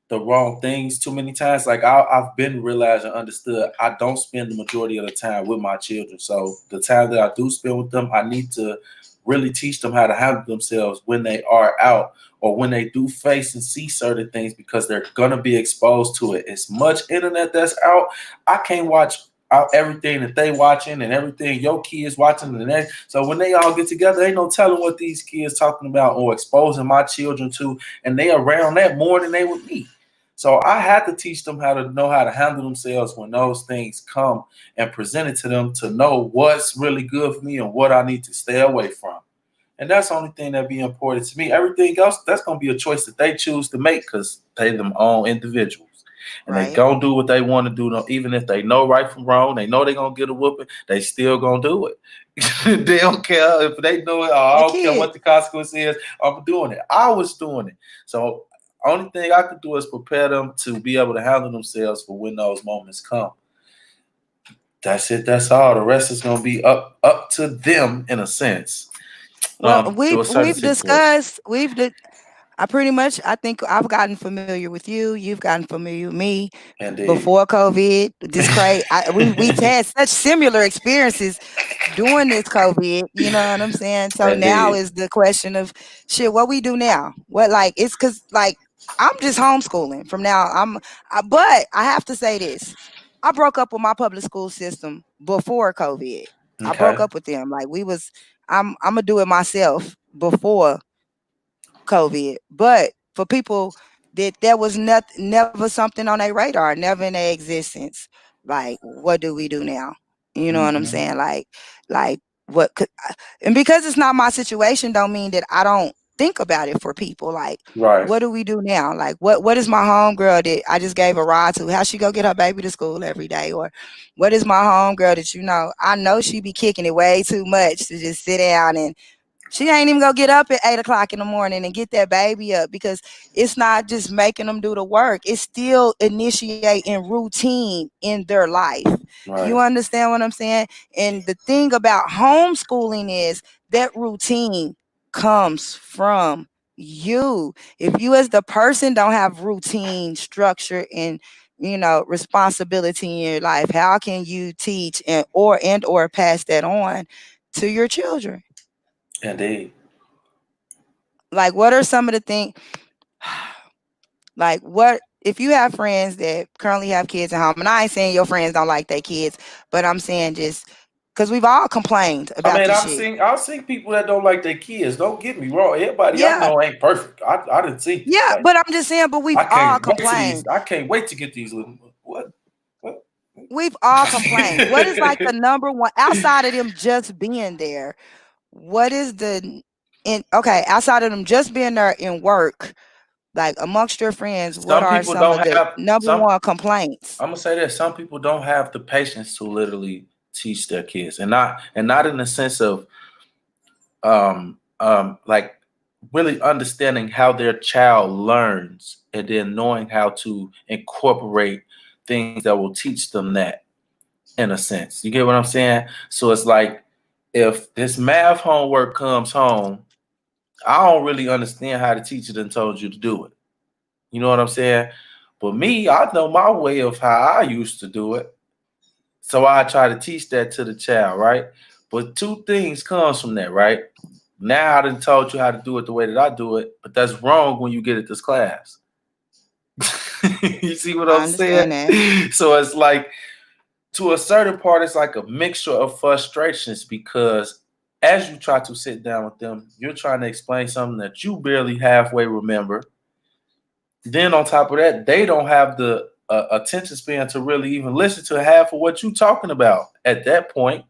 the wrong things too many times. Like I've been realized and understood. I don't spend the majority of the time with my children. So the time that I do spend with them, I need to really teach them how to handle themselves when they are out or when they do face and see certain things because they're gonna be exposed to it. As much internet that's out, I can't watch out everything that they watching and everything your kids watching and that. So when they all get together, ain't no telling what these kids talking about or exposing my children to, and they around that more than they would me. So I had to teach them how to know how to handle themselves when those things come and present it to them to know what's really good for me and what I need to stay away from. And that's the only thing that be important to me. Everything else, that's gonna be a choice that they choose to make because they them own individuals. And they Right. gonna do what they want to do. Even if they know right from wrong, they know they're gonna get a whooping, they still gonna do it. They don't care if they know it, I The don't care kids. what the consequence is, I'm doing it. I was doing it. So only thing I could do is prepare them to be able to handle themselves for when those moments come. That's it. That's all. The rest is gonna be up to them in a sense. Well, Through we've a certain we've situation. discussed. I pretty much. I think I've gotten familiar with you. You've gotten familiar with me Indeed. before COVID. This crazy. We've had such similar experiences during this COVID. You know what I'm saying? So now Indeed. is the question of shit. What we do now? What like? It's because like I'm just homeschooling from now. But I have to say this. I broke up with my public school system before COVID. I broke Okay. up with them. Like we was. I'm gonna do it myself before COVID. But for people that there was never something on their radar, never in their existence. Like, what do we do now? You know what I'm Hmm. saying? Like what could and because it's not my situation, don't mean that I don't think about it for people. Like, Right. what do we do now? Like, what is my homegirl that I just gave a ride to? How she go get her baby to school every day? Or what is my homegirl that I know she be kicking it way too much to just sit down and she ain't even gonna get up at 8 o'clock in the morning and get that baby up because it's not just making them do the work. It's still initiating routine in their life. You Right. understand what I'm saying? And the thing about homeschooling is that routine comes from you. If you as the person don't have routine, structure, and responsibility in your life, how can you teach and or pass that on to your children? Indeed. Like, what are some of the things? Like, what if you have friends that currently have kids at home? And I ain't saying your friends don't like their kids, but I'm saying just because we've all complained I about mean, this shit. I've seen people that don't like their kids. Don't get me wrong. Everybody I Yeah, know ain't perfect. I didn't see. yeah, Like, but I'm just saying, but we've all complained. I can't wait to get these little. What? We've all complained. What is like the number one outside of them just being there? What is the in okay, outside of them just being there in work, like amongst your friends, what Some are people some of don't the have number some. one complaints? I'm gonna say that some people don't have the patience to literally teach their kids, and not in the sense of like really understanding how their child learns and then knowing how to incorporate things that will teach them that in a sense. You get what I'm saying? So it's like if this math homework comes home, I don't really understand how the teacher done told you to do it. You know what I'm saying? But me, I know my way of how I used to do it. So I try to teach that to the child, right? But two things comes from that, right? Now I done told you how to do it the way that I do it, but that's wrong when you get at this class. You see what I I'm understand saying? that. So it's like to a certain part, it's like a mixture of frustrations because as you try to sit down with them, you're trying to explain something that you barely halfway remember. Then on top of that, they don't have the attention span to really even listen to half of what you're talking about at that point.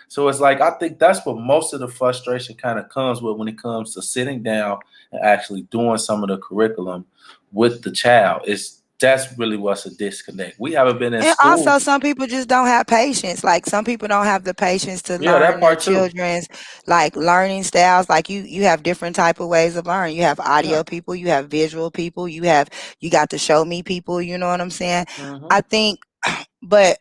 So it's like I think that's what most of the frustration kind of comes with when it comes to sitting down and actually doing some of the curriculum with the child. It's That's really what's a disconnect. We haven't been in And school. also, some people just don't have patience. Like some people don't have the patience to Yeah, that learn their part too. children's like learning styles. Like you have different type of ways of learning. You have Yeah. audio people, you have visual people, you got to show me people. You know what I'm saying? Hmm. I think, but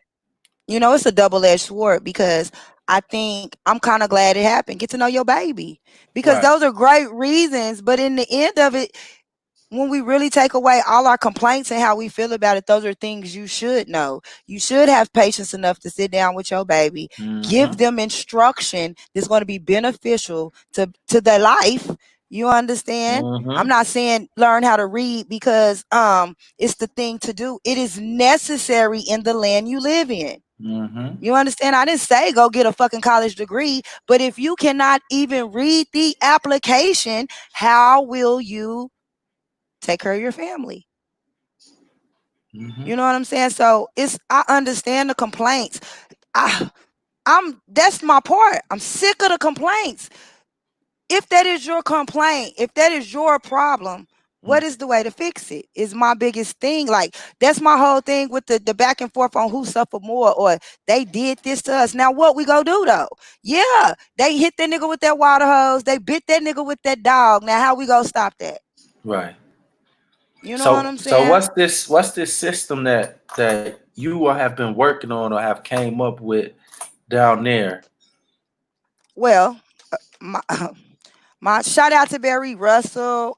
it's a double edged sword because I think I'm kind of glad it happened. Get to know your baby because Right. those are great reasons. But in the end of it, when we really take away all our complaints and how we feel about it, those are things you should know. You should have patience enough to sit down with your baby, give Hmm. them instruction that's going to be beneficial to their life. You understand? I'm Hmm. not saying learn how to read because it's the thing to do. It is necessary in the land you live in. Hmm. You understand? I didn't say go get a fucking college degree, but if you cannot even read the application, how will you take care of your family? Hmm. You know what I'm saying? So I understand the complaints. I that's my part. I'm sick of the complaints. If that is your complaint, if that is your problem, what is the way to fix it? Is my biggest thing. Like that's my whole thing with the back and forth on who suffered more or they did this to us. Now what we go do though? Yeah, they hit that nigga with that water hose. They bit that nigga with that dog. Now how we go stop that? Right. You know what So I'm so saying? what's this system that you will have been working on or have came up with down there? Well, my my shout out to Barry Russell.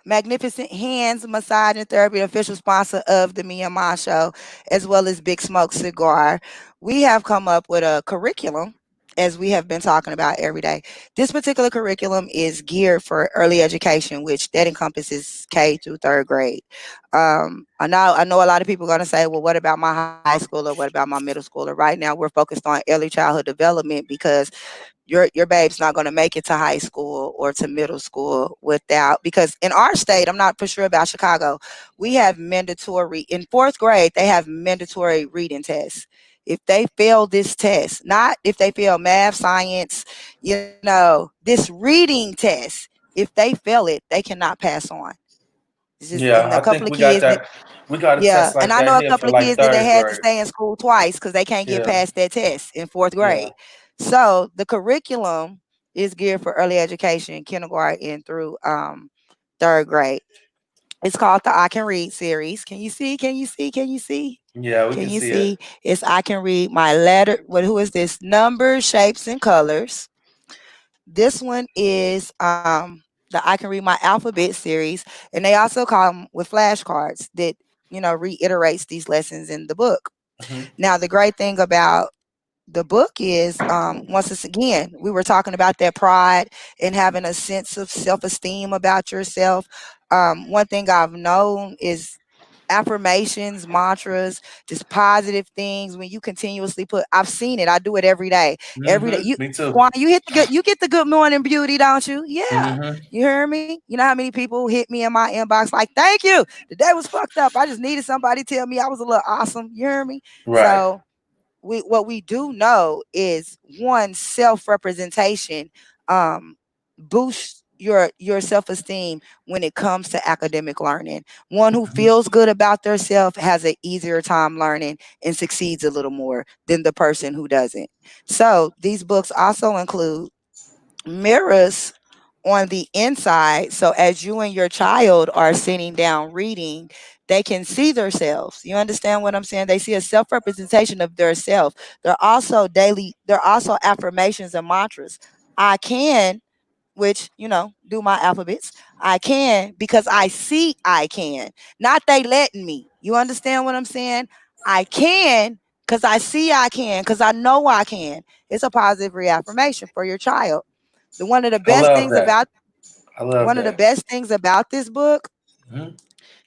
Magnificent Hands Massage and Therapy, official sponsor of the Me and Ma Show, as well as Big Smoke Cigar. We have come up with a curriculum, as we have been talking about every day. This particular curriculum is geared for early education, which that encompasses K through third grade. I know a lot of people are going to say, well, what about my high schooler? What about my middle schooler? Right now, we're focused on early childhood development because your babe's not going to make it to high school or to middle school without, because in our state, I'm not for sure about Chicago, we have mandatory in fourth grade, they have mandatory reading tests. If they fail this test, not if they fail math, science, this reading test, if they fail it, they cannot pass on. It's just, Yeah, and a I couple think of we got kids that, that. We got a yeah, test and like I that know a here couple for of like kids that they third had to grade. stay in school twice because they can't get Yeah, past that test in fourth yeah. grade. So the curriculum is geared for early education, kindergarten through third grade. It's called the I Can Read series. Can you see? Can you see? Can you see? Yeah, we Can can you see it. see? It's I Can Read my letter. What? Who is this? Numbers, shapes, and colors. This one is the I Can Read My Alphabet series, and they also come with flashcards that reiterates these lessons in the book. Hmm. Now, the great thing about the book is once again, we were talking about that pride and having a sense of self-esteem about yourself. One thing I've known is affirmations, mantras, just positive things. When you continuously put, I've seen it. I do it every day. Every day. Hmm. Me too. Quan, you get the good morning beauty, don't you? Yeah. Hmm. You hear me? You know how many people hit me in my inbox like, thank you. The day was fucked up. I just needed somebody to tell me I was a little awesome. You hear me? Right. So what we do know is one, self-representation boosts your self-esteem when it comes to academic learning. One who feels good about themselves has an easier time learning and succeeds a little more than the person who doesn't. So these books also include mirrors on the inside. So as you and your child are sitting down reading, they can see themselves. You understand what I'm saying? They see a self-representation of their self. They're also affirmations and mantras. I can, which, do my alphabets. I can because I see I can. Not they letting me. You understand what I'm saying? I can because I see I can, because I know I can. It's a positive reaffirmation for your child. The one of the I best love things that. about I love one of the that. best things about this book, Hmm.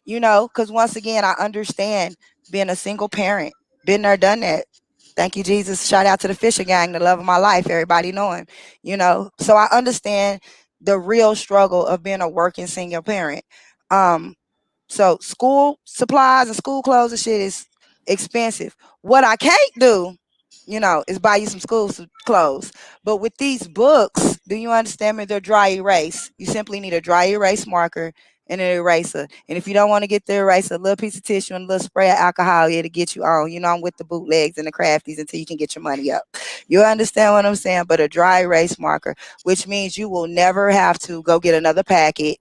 because once again, I understand being a single parent. Been there, done that. Thank you, Jesus. Shout out to the Fisher Gang, the love of my life. Everybody know him. So I understand the real struggle of being a working single parent. Um, so school supplies and school clothes and shit is expensive. What I can't do, is buy you some clothes. But with these books, do you understand me? They're dry erase. You simply need a dry erase marker and an eraser. And if you don't want to get the eraser, a little piece of tissue and a little spray of alcohol, it'll get you on. You know, I'm with the bootlegs and the crafties until you can get your money up. You understand what I'm saying? But a dry erase marker, which means you will never have to go get another packet.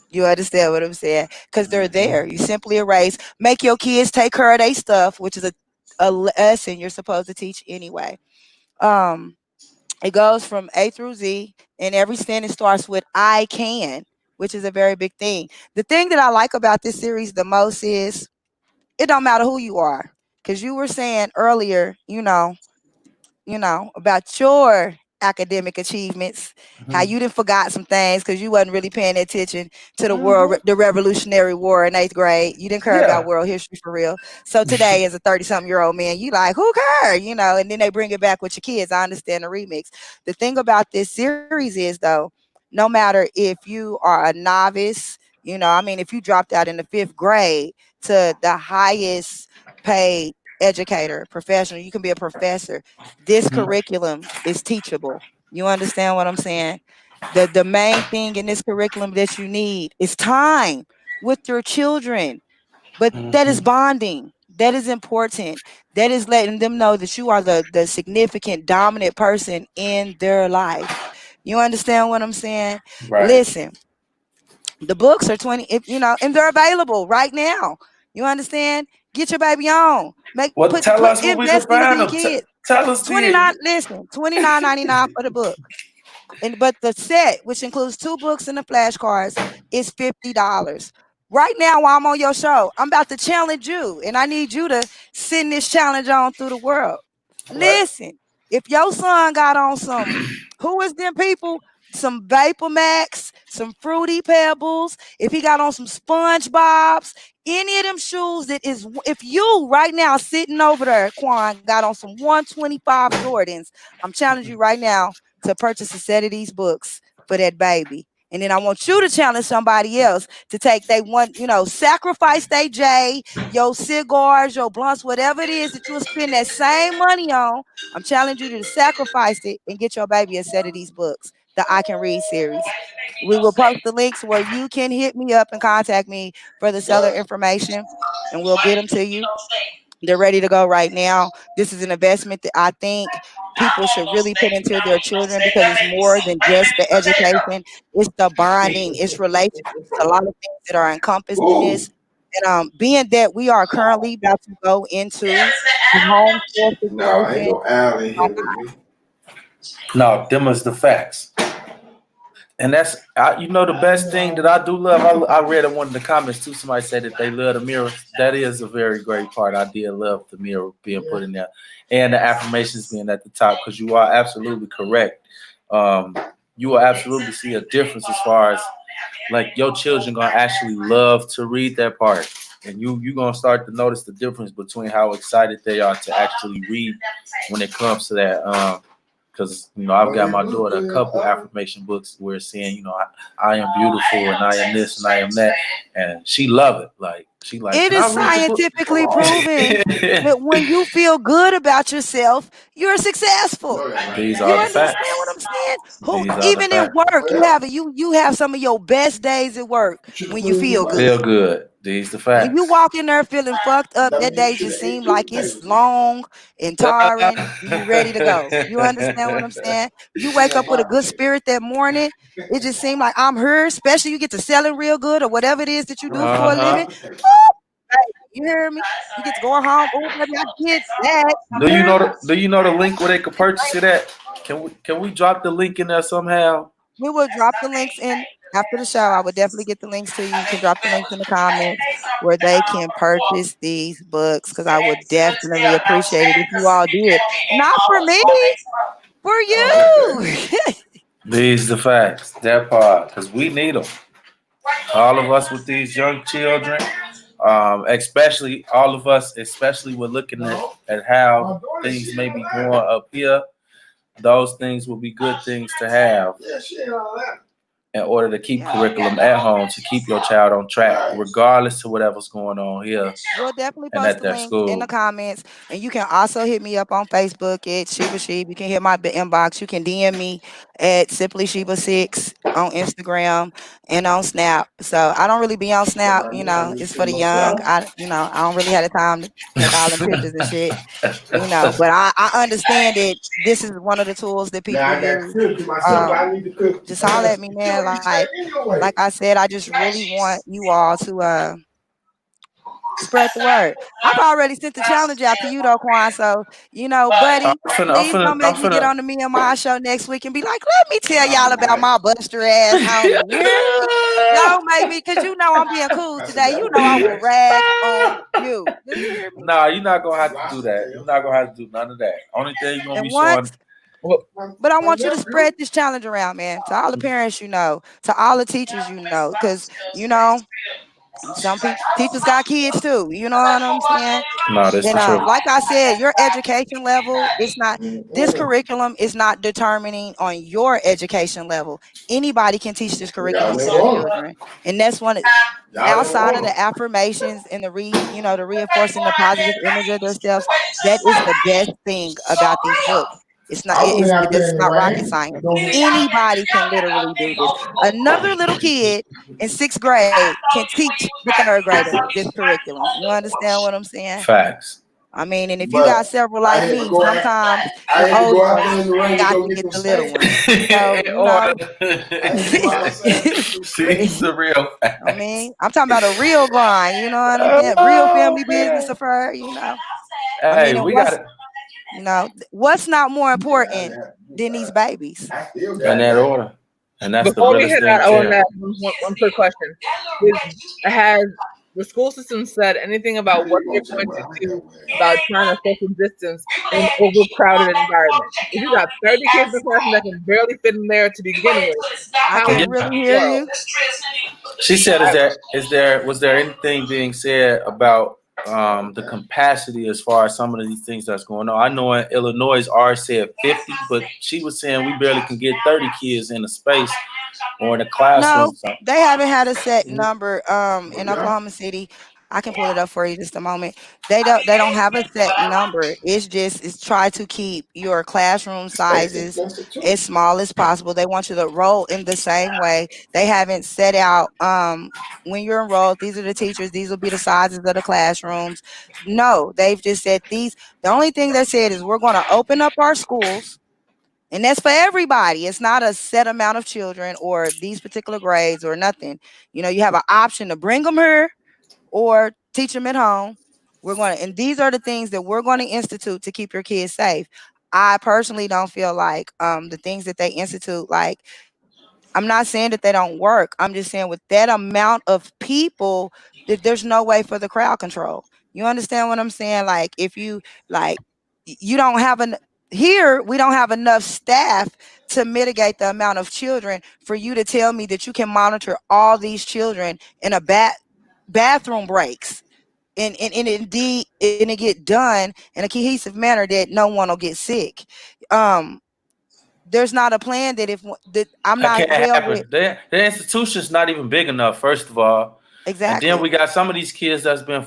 You understand what I'm saying? Because they're there. You simply erase. Make your kids take care of their stuff, which is a lesson you're supposed to teach anyway. Um, it goes from A through Z, and every sentence starts with "I can," which is a very big thing. The thing that I like about this series the most is it don't matter who you are, because you were saying earlier, about your academic achievements, how you didn't forgot some things because you wasn't really paying attention to the Revolutionary War in 8th grade. You didn't care about Yeah. world history for real. So today, as a 30-something-year-old man, you like, who cares? And then they bring it back with your kids. I understand the remix. The thing about this series is, though, no matter if you are a novice, if you dropped out in the 5th grade to the highest paid educator, professional, you can be a professor. This curriculum is teachable. You understand what I'm saying? The main thing in this curriculum that you need is time with your children. But that is bonding. That is important. That is letting them know that you are the significant dominant person in their life. You understand what I'm saying? Right. Listen, the books are 20, and they're available right now. You understand? Get your baby on. Well, tell us where we can Invest into find these them. kids. Tell us the. 29.99 for the book. But the set, which includes 2 books and the flashcards, is $50. Right now, while I'm on your show, I'm about to challenge you, and I need you to send this challenge on through the world. Listen, if your son got on who is them people? Some Vapor Max, some Fruity Pebbles, if he got on some SpongeBob's, any of them shoes if you right now sitting over there, Quan, got on some 125 Jordans, I'm challenging you right now to purchase a set of these books for that baby. And then I want you to challenge somebody else to take sacrifice their J, your cigars, your blunts, whatever it is that you'll spend that same money on. I'm challenging you to sacrifice it and get your baby a set of these books, the I Can Read series. We will post the links where you can hit me up and contact me for the seller information, and we'll get them to you. They're ready to go right now. This is an investment that I think people should really put into their children because it's more than just the education. It's the bonding, it's relationships, a lot of things that are encompassed in this. And being that we are currently about to go into a homeschool No, ain't situation, no Al in here with me. No, them is the facts. And that's the best thing that I do love. I read in one of the comments too. Somebody said that they love the mirror. That is a very great part. I did love the mirror being put in there, and the affirmations being at the top, because you are absolutely correct. You will absolutely see a difference as far as like your children gonna actually love to read that part, and you gonna start to notice the difference between how excited they are to actually read when it comes to that. Because I've got my daughter a couple affirmation books where it's saying I am beautiful and I am this and I am that, and she love it. Like she like it is scientifically proven that when you feel good about yourself, you're successful. These You are the understand facts. what I'm saying? These are the Even in facts. work, you have some of your best days at work when you feel good. Feel good. These the facts. When you walk in there feeling fucked up, that day just seems like it's long and tiring, and you ready to go. You understand what I'm saying? You wake up with a good spirit that morning. It just seems like I'm here, especially you get to selling real good or whatever it is that you do for a living. You hear me? You get to go home. Oh, baby, I did that. Do you know the link where they can purchase it at? Can we drop the link in there somehow? We will drop the links in after the show. I would definitely get the links to you. You can drop the links in the comments where they can purchase these books, because I would definitely appreciate it if you all did. Not for me, for you. These the facts. That part, because we need them. All of us with these young children, especially all of us, especially we're looking at how things may be going up here. Those things will be good things to have in order to keep curriculum at home, to keep your child on track, regardless of whatever's going on here. We'll definitely and post at the that link school. in the comments. And you can also hit me up on Facebook at Sheba Sheeb. You can hit my inbox. You can DM me at Simply Sheba 6 on Instagram and on Snap. So I don't really be on Snap, it's for the young. I don't really have the time to take all them pictures and shit, but I understand that this is one of the tools that people use. Just holler at me, man. Like I said, I just really want you all to spread the word. I've already sent the challenge out to you though, Quan. So, buddy, please don't make me get on the Me and Ma show next week and be like, let me tell y'all about my buster ass homie. You hear me? Don't make me, because I'm being cool today. I will rag on you. Do you hear me? Nah, you're not gonna have to do that. You're not gonna have to do none of that. Only thing you're gonna be showing. But I want you to spread this challenge around, man, to all the parents, to all the teachers, because some teachers got kids too. You know what I'm saying? No, that's And true. like I said, your education level is not, this curriculum is not determining on your education level. Anybody can teach this curriculum to your children, and that's outside of the affirmations and the reinforcing the positive image of themselves. That is the best thing about these books. It's not rocket science. Anybody can literally do this. Another little kid in 6th grade can teach the 3rd grader this curriculum. You understand what I'm saying? Facts. I mean, and if you got several like me, sometimes the old ones got to get the little ones. So, she's the real facts. I mean, I'm talking about a real grind. You know what I'm saying? Real family business affair. Hey, we got it. What's not more important than these babies? In that order. And that's before we hit that, I want to ask one quick question. Has the school system said anything about what they're going to do about trying to social distance in an overcrowded environment? If you got 30 kids in the classroom that can barely fit in there to begin with, I can really hear you. She said, was there anything being said about the capacity as far as some of these things that's going on? I know in Illinois, ours said 50, but she was saying we barely can get 30 kids in a space or in a classroom. No, they haven't had a set number in Oklahoma City. I can pull it up for you just a moment. They don't have a set number. It's try to keep your classroom sizes as small as possible. They want you to roll in the same way. They haven't set out when you're enrolled, these are the teachers, these will be the sizes of the classrooms. No, they've just said the only thing they said is we're going to open up our schools. And that's for everybody. It's not a set amount of children or these particular grades or nothing. You have an option to bring them here or teach them at home. And these are the things that we're going to institute to keep your kids safe. I personally don't feel like the things that they institute, like, I'm not saying that they don't work. I'm just saying with that amount of people, that there's no way for the crowd control. You understand what I'm saying? Like, if you don't have here, we don't have enough staff to mitigate the amount of children for you to tell me that you can monitor all these children in a bathroom breaks and indeed and it get done in a cohesive manner that no one will get sick. There's not a plan that I'm not well with. The institution's not even big enough, first of all. Exactly. And then we got some of these kids that's been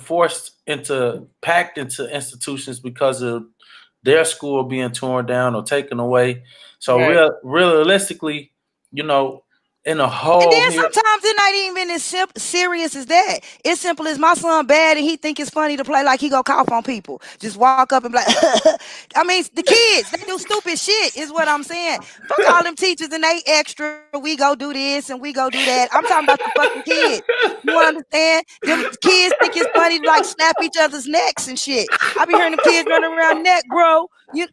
packed into institutions because of their school being torn down or taken away. So realistically, in a whole. And then sometimes it not even as serious as that. It's simple as my son bad and he think it's funny to play like he go cough on people. Just walk up and be like, I mean, the kids, they do stupid shit is what I'm saying. Fuck all them teachers and they extra, we go do this and we go do that. I'm talking about the fucking kids. You understand? Them kids think it's funny to like snap each other's necks and shit. I be hearing them kids running around neck, bro. You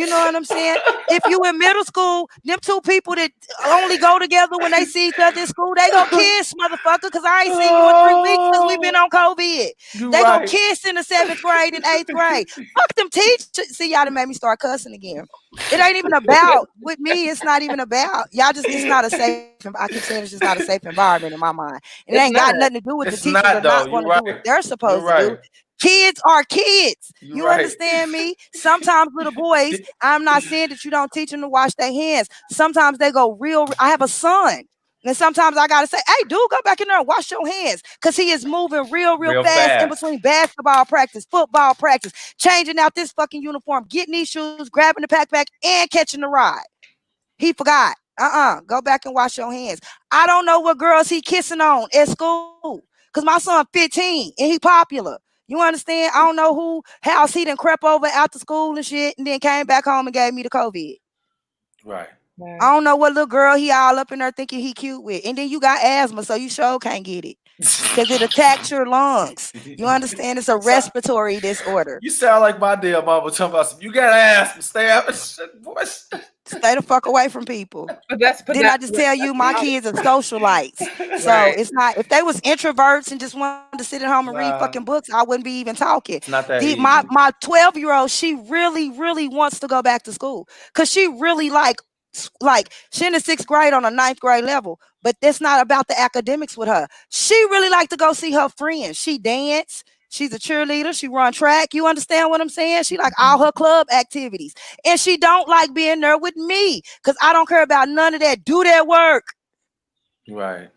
know what I'm saying? If you in middle school, them two people that only go together when they see each other in school, they go kiss, motherfucker, because I ain't seen you in 3 weeks since we've been on COVID. They go kiss in the 7th grade and 8th grade. Fuck them teachers. See, y'all done made me start cussing again. It ain't even about, with me, it's not even about, it's not a safe, I keep saying it's just not a safe environment in my mind. It ain't got nothing to do with the teachers are not going to do what they're supposed to do. Kids are kids. You understand me? Sometimes little boys, I'm not saying that you don't teach them to wash their hands. Sometimes they go I have a son. And sometimes I got to say, hey, dude, go back in there and wash your hands. Because he is moving real fast in between basketball practice, football practice, changing out this fucking uniform, getting these shoes, grabbing the backpack, and catching the ride. He forgot. Go back and wash your hands. I don't know what girls he kissing on at school. Cause my son 15 and he popular. You understand? I don't know who house he done crept over after school and shit and then came back home and gave me the COVID. Right. I don't know what little girl he all up in there thinking he cute with. And then you got asthma, so you sure can't get it. Because it attacks your lungs. You understand? It's a respiratory disorder. You sound like my damn mama talking about some, you gotta ask me, stay out. Stay the fuck away from people. Didn't I just tell you my kids are socialites? So Right. it's not, if they was introverts and just wanted to sit at home and read fucking books, I wouldn't be even talking. It's not that easy. My 12-year-old, she really wants to go back to school. Cause she really like she in the 6th grade on a 9th grade level, but that's not about the academics with her. She really like to go see her friends. She dance. She's a cheerleader. She run track. You understand what I'm saying? She like all her club activities. And she don't like being there with me because I don't care about none of that. Do that work. Right.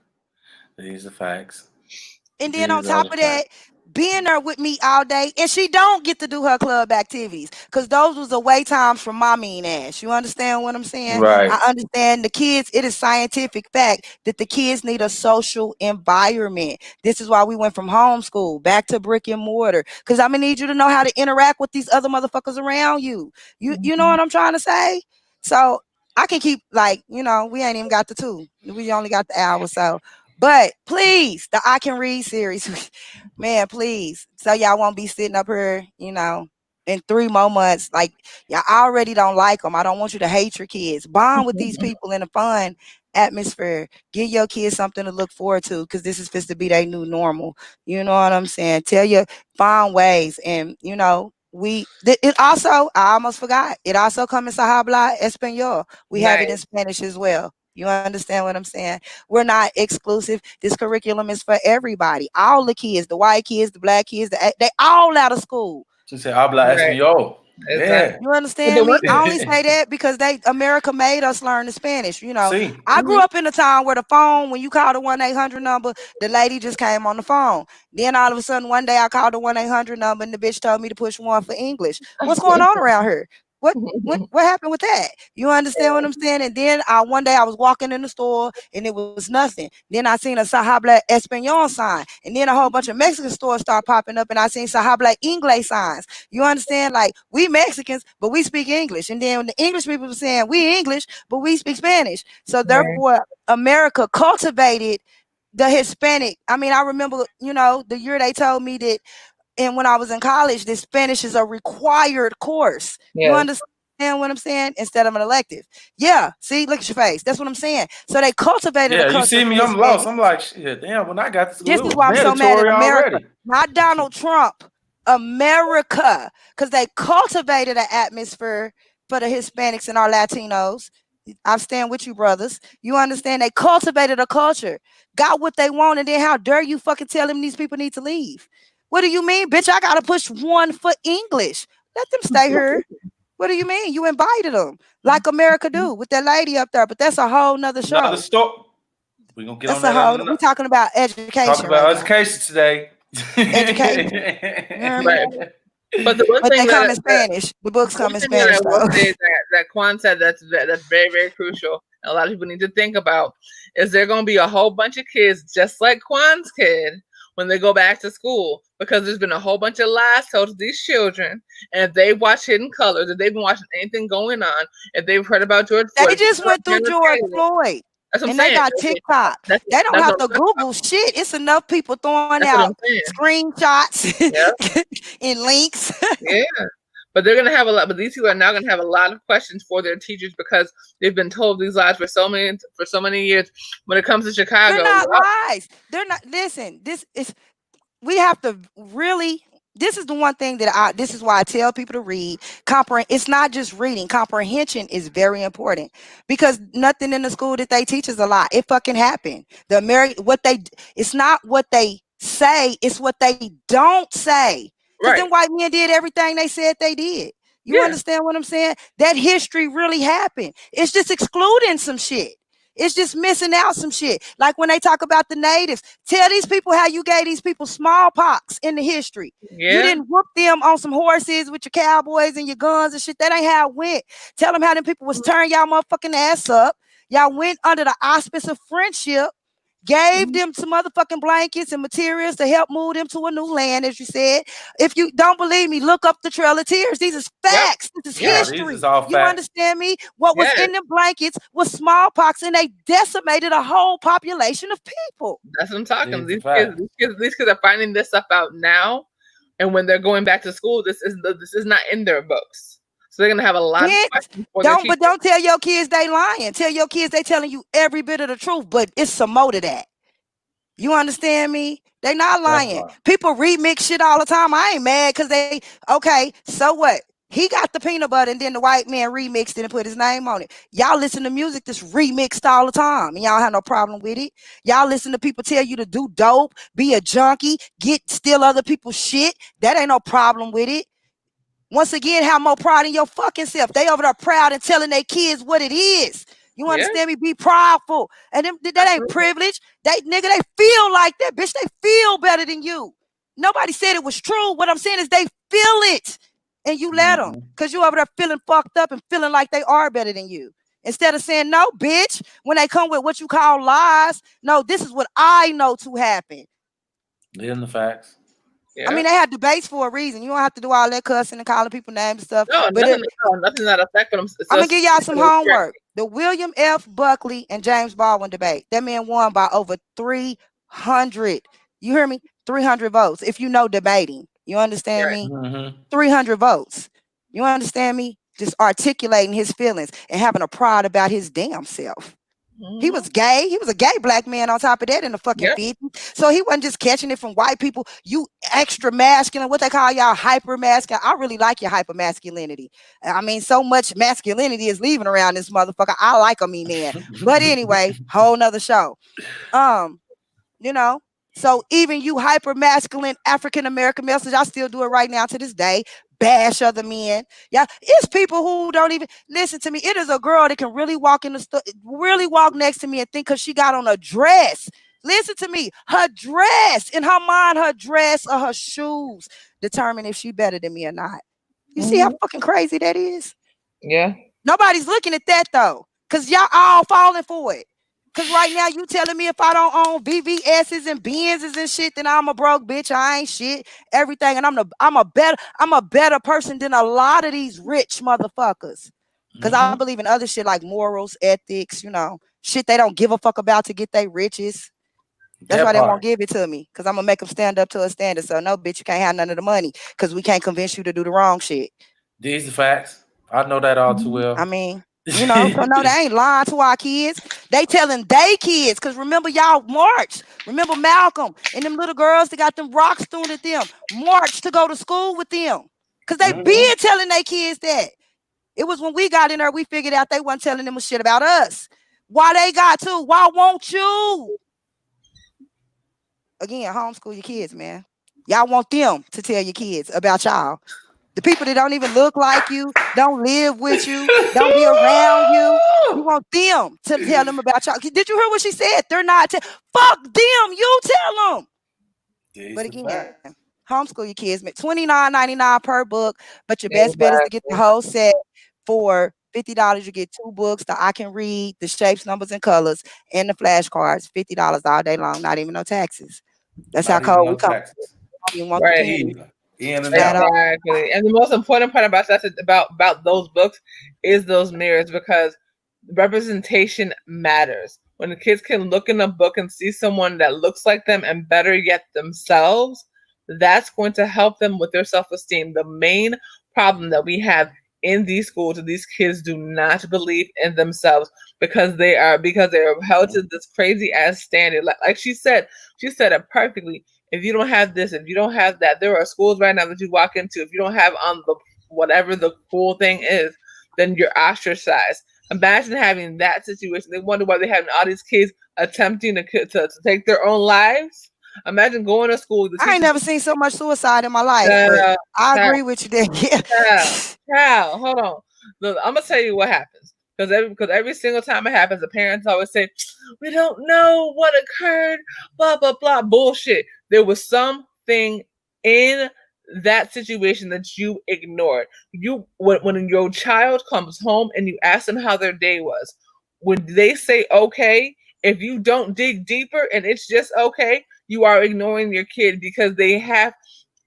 These are facts. And then on top of that, being there with me all day, and she don't get to do her club activities because those was away times from my mean ass. You understand what I'm saying? Right. I understand the kids. It is scientific fact that the kids need a social environment. This is why we went from homeschool back to brick and mortar because I'm gonna need you to know how to interact with these other motherfuckers around you. You know what I'm trying to say? So I can keep we ain't even got the 2. We only got the hour. So. But please, the I Can Read series, man, please. So y'all won't be sitting up here, in 3 more months. Like, y'all already don't like them. I don't want you to hate your kids. Bond with these people in a fun atmosphere. Give your kids something to look forward to because this is supposed to be their new normal. You know what I'm saying? Tell you, find ways. And, it also, I almost forgot, it also comes in Habla Espanol. We have it in Spanish as well. You understand what I'm saying? We're not exclusive. This curriculum is for everybody. All the kids, the white kids, the black kids, they all out of school. She said, habla español. Yeah. You understand me? I only say that because America made us learn the Spanish. I grew up in a time where the phone, when you call the 1-800 number, the lady just came on the phone. Then all of a sudden, one day I called the 1-800 number and the bitch told me to push 1 for English. What's going on around here? What happened with that? You understand what I'm saying? And then one day I was walking in the store and it was nothing. Then I seen a Sahabla Espanol sign. And then a whole bunch of Mexican stores start popping up and I seen Sahabla Inglés signs. You understand? Like, we Mexicans, but we speak English. And then the English people were saying, we English, but we speak Spanish. So therefore, America cultivated the Hispanic. I mean, I remember, the year they told me that, and when I was in college, that Spanish is a required course. You understand what I'm saying? Instead of an elective. Yeah. See, look at your face. That's what I'm saying. So they cultivated. Yeah, you see me, I'm lost. I'm like, shit, damn, when I got to school, this is why I'm so mad at America. Already. Not Donald Trump. America. Because they cultivated an atmosphere for the Hispanics and our Latinos. I stand with you, brothers. You understand? They cultivated a culture, got what they want, and then how dare you fucking tell them these people need to leave? What do you mean, bitch? I gotta push 1 for English. Let them stay here. What do you mean? You invited them like America do with that lady up there, but that's a whole nother show. We're gonna get on that. We're talking about education. Talking about education today. Education. Right. But the one but thing they come in Spanish. The books come in Spanish. That Quan said that's very, very crucial. And a lot of people need to think about is there going to be a whole bunch of kids just like Quan's kid when they go back to school, because there's been a whole bunch of lies told to these children, and if they watch Hidden Colors, if they've been watching anything going on, if they've heard about George Floyd, they just went through George Floyd. And they got TikTok. They don't have to Google shit. It's enough people throwing out screenshots and links. Yeah. But they're going to have a lot. But these people are now going to have a lot of questions for their teachers because they've been told these lies for so many years. When it comes to Chicago, they're not lies. They're not. Listen, we have to really. This is the one thing this is why I tell people to read. It's not just reading. Comprehension is very important because nothing in the school that they teach is a lie. It fucking happened. It's not what they say, it's what they don't say. Because them white men did everything they said they did. You understand what I'm saying? That history really happened. It's just excluding some shit. It's just missing out some shit. Like when they talk about the natives, tell these people how you gave these people smallpox in the history. You Yeah. didn't whoop them on some horses with your cowboys and your guns and shit. That ain't how it went. Tell them how them people was turning y'all motherfucking ass up. Y'all went under the auspice of friendship, gave them some motherfucking blankets and materials to help move them to a new land, as you said. If you don't believe me, look up the Trail of Tears. These is facts. This is Yeah, history. these is all You facts. understand me? What was Yes. in them blankets was smallpox, and they decimated a whole population of people. That's what I'm talking. These These kids are finding this stuff out now, and when they're going back to school, this is not in their books. So they're gonna have a lot of Kids, questions for their teachers. don't tell your kids they lying. Tell your kids they telling you every bit of the truth, but it's some more to that. You understand me? They not lying. right. People remix shit all the time. I ain't mad because they okay. So what? He got the peanut butter and then the white man remixed it and put his name on it. Y'all listen to music that's remixed all the time and y'all have no problem with it. Y'all listen to people tell you to do dope, be a junkie, steal other people's shit. That ain't no problem with it. Once again, have more pride in your fucking self. They over there proud and telling their kids what it is. You understand me? Be proudful. And that ain't privilege. They feel like that, bitch. They feel better than you. Nobody said it was true. What I'm saying is they feel it. And you let them. Because you over there feeling fucked up and feeling like they are better than you. Instead of saying, no, bitch, when they come with what you call lies, no, this is what I know to happen. Then the facts. Yeah. I mean, they had debates for a reason. You don't have to do all that cussing and calling people names and stuff. No, nothing that affected them. I'm gonna give y'all some homework. The William F. Buckley and James Baldwin debate. That man won by over 300. You hear me? 300 votes. If you know debating, you understand me? 300 votes. You understand me? Just articulating his feelings and having a pride about his damn self. He was gay. He was a gay black man on top of that in the fucking 50s. So he wasn't just catching it from white people. You extra masculine, what they call y'all hyper masculine. I really like your hyper masculinity. I mean, so much masculinity is leaving around this motherfucker. I like a mean man. But anyway, whole nother show. You know, so even you hyper masculine African American males, I still do it right now to this day. Bash other men. Yeah, it's people who don't even listen to me. It is a girl that can really walk in the store, really walk next to me and think because she got on a dress. Listen to me. Her dress, in her mind, her dress or her shoes determine if she better than me or not. You see how fucking crazy that is? Yeah. Nobody's looking at that though, because y'all all falling for it. Because right now you telling me if I don't own VVS's and Benz's and shit, then I'm a broke bitch. I ain't shit. Everything. And I'm a better person than a lot of these rich motherfuckers. Because I believe in other shit like morals, ethics, you know, shit they don't give a fuck about to get their riches. That's why they won't give it to me. Because I'm gonna make them stand up to a standard. So no, bitch, you can't have none of the money because we can't convince you to do the wrong shit. These are facts. I know that all too well. I mean, you know, so no, they ain't lying to our kids. They telling they kids, because remember y'all marched. Remember Malcolm and them little girls that got them rocks thrown at them, marched to go to school with them. Because they been telling their kids that. It was when we got in there, we figured out they wasn't telling them a shit about us. Why they got to? Why won't you? Again, homeschool your kids, man. Y'all want them to tell your kids about y'all. The people that don't even look like you, don't live with you, don't be around you. You want them to tell them about y'all. Did you hear what she said? They're not. Fuck them. You tell them. But again, homeschool your kids. $29.99 per book. But your best bet is to get the whole set for $50. You get 2 books, the I Can Read, the shapes, numbers, and colors, and the flashcards. $50 all day long. Not even no taxes. That's how cold we come. Right. Exactly. And the most important part about that about those books is those mirrors, because representation matters. When the kids can look in a book and see someone that looks like them and better yet themselves, that's going to help them with their self-esteem. The main problem that we have in these schools, these kids do not believe in themselves because they are held to this crazy ass standard. Like she said it perfectly. If you don't have this, if you don't have that, there are schools right now that you walk into. If you don't have on the whatever the cool thing is, then you're ostracized. Imagine having that situation. They wonder why they're having all these kids attempting to take their own lives. Imagine going to school. I ain't never seen so much suicide in my life. I agree with you there. Cal, hold on. Look, I'm gonna tell you what happens. Because every single time it happens, the parents always say, "We don't know what occurred." Blah blah blah. Bullshit. There was something in that situation that you ignored. When your child comes home and you ask them how their day was, would they say okay? If you don't dig deeper and it's just okay, you are ignoring your kid because they have.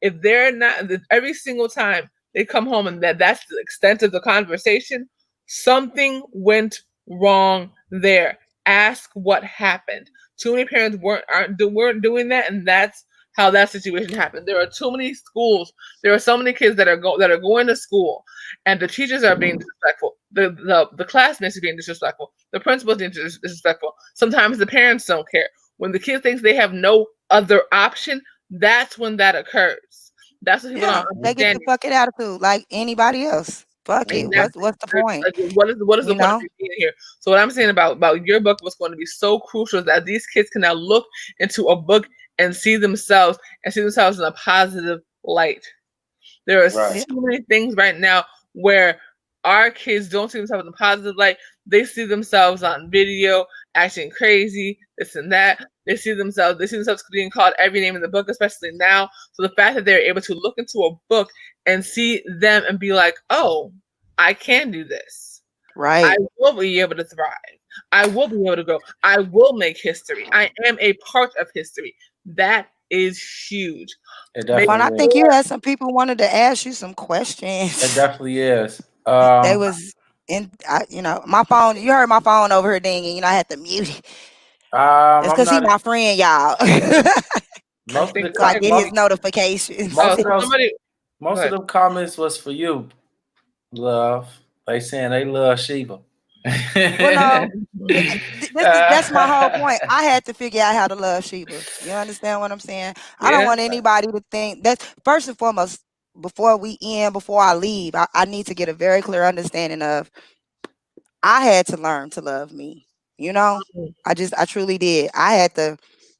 If they're not every single time they come home and that's the extent of the conversation, something went wrong there. Ask what happened. Too many parents weren't doing that, and that's how that situation happened. There are too many schools. There are so many kids that are going to school, and the teachers are being disrespectful. The classmates are being disrespectful. The principals are being disrespectful. Sometimes the parents don't care. When the kid thinks they have no other option, that's when that occurs. That's what people don't They get understand. the fucking attitude like anybody else. Fuck it. Exactly. What's the point? Like, what is the point of know? you being here? So what I'm saying about your book was going to be so crucial is that these kids can now look into a book and see themselves in a positive light. There are Right. so many things right now where our kids don't see themselves in a positive light. They see themselves on video acting crazy, this and that. They see themselves being called every name in the book, especially now. So the fact that they're able to look into a book and see them and be like, oh, I can do this. Right. I will be able to thrive. I will be able to grow. I will make history. I am a part of history. That is huge. It Fun, I definitely think is. you had some people wanted to ask you some questions. It definitely is. They was my phone. You heard my phone over here dinging. I had to mute it. That's I'm because he not my friend, y'all. most of the So I get his most, notifications. most of those Somebody, most of them comments was for you, love. They saying they love Sheba. Well, no, that's my whole point. I had to figure out how to love Sheba. You understand what I'm saying? I don't yeah, want anybody to think that first and foremost, before I leave, I need to get a very clear understanding of I had to learn to love me. You know? I truly did. I had to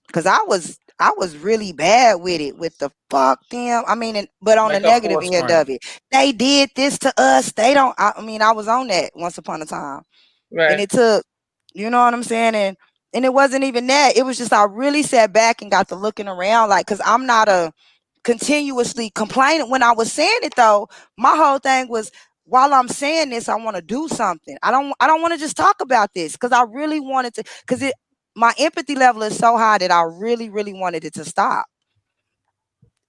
because I was really bad with it, with the fuck them. I mean, but on the Make up negative full end screen. of it, they did this to us. They don't. I mean, I was on that once upon a time, and right. it took, you know what I'm saying, and it wasn't even that. It was just I really sat back and got to looking around, like, cause I'm not a continuously complaining. When I was saying it though, my whole thing was, while I'm saying this, I want to do something. I don't want to just talk about this because I really wanted to, because my empathy level is so high that I really, really wanted it to stop.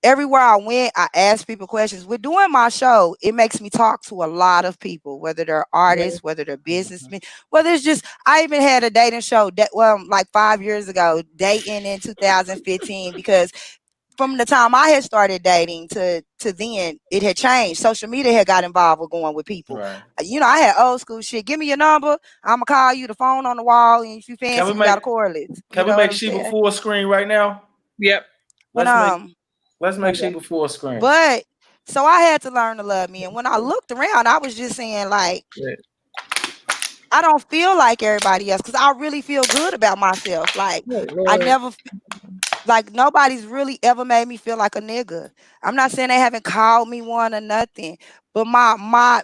Everywhere I went, I asked people questions. With doing my show, it makes me talk to a lot of people, whether they're artists, whether they're businessmen, whether it's just, I even had a dating show that, like 5 years ago, dating in 2015, because from the time I had started dating to then, it had changed. Social media had got involved with going with people. Right. I had old school shit. Give me your number. I'ma call you. The phone on the wall, and if you fancy, we got a cordless. Can we make Sheba full screen right now? Yep. Let's make Sheba full screen. But so I had to learn to love me, and when I looked around, I was just saying, like, I don't feel like everybody else because I really feel good about myself. Like, I never. Like, nobody's really ever made me feel like a nigga. I'm not saying they haven't called me one or nothing, but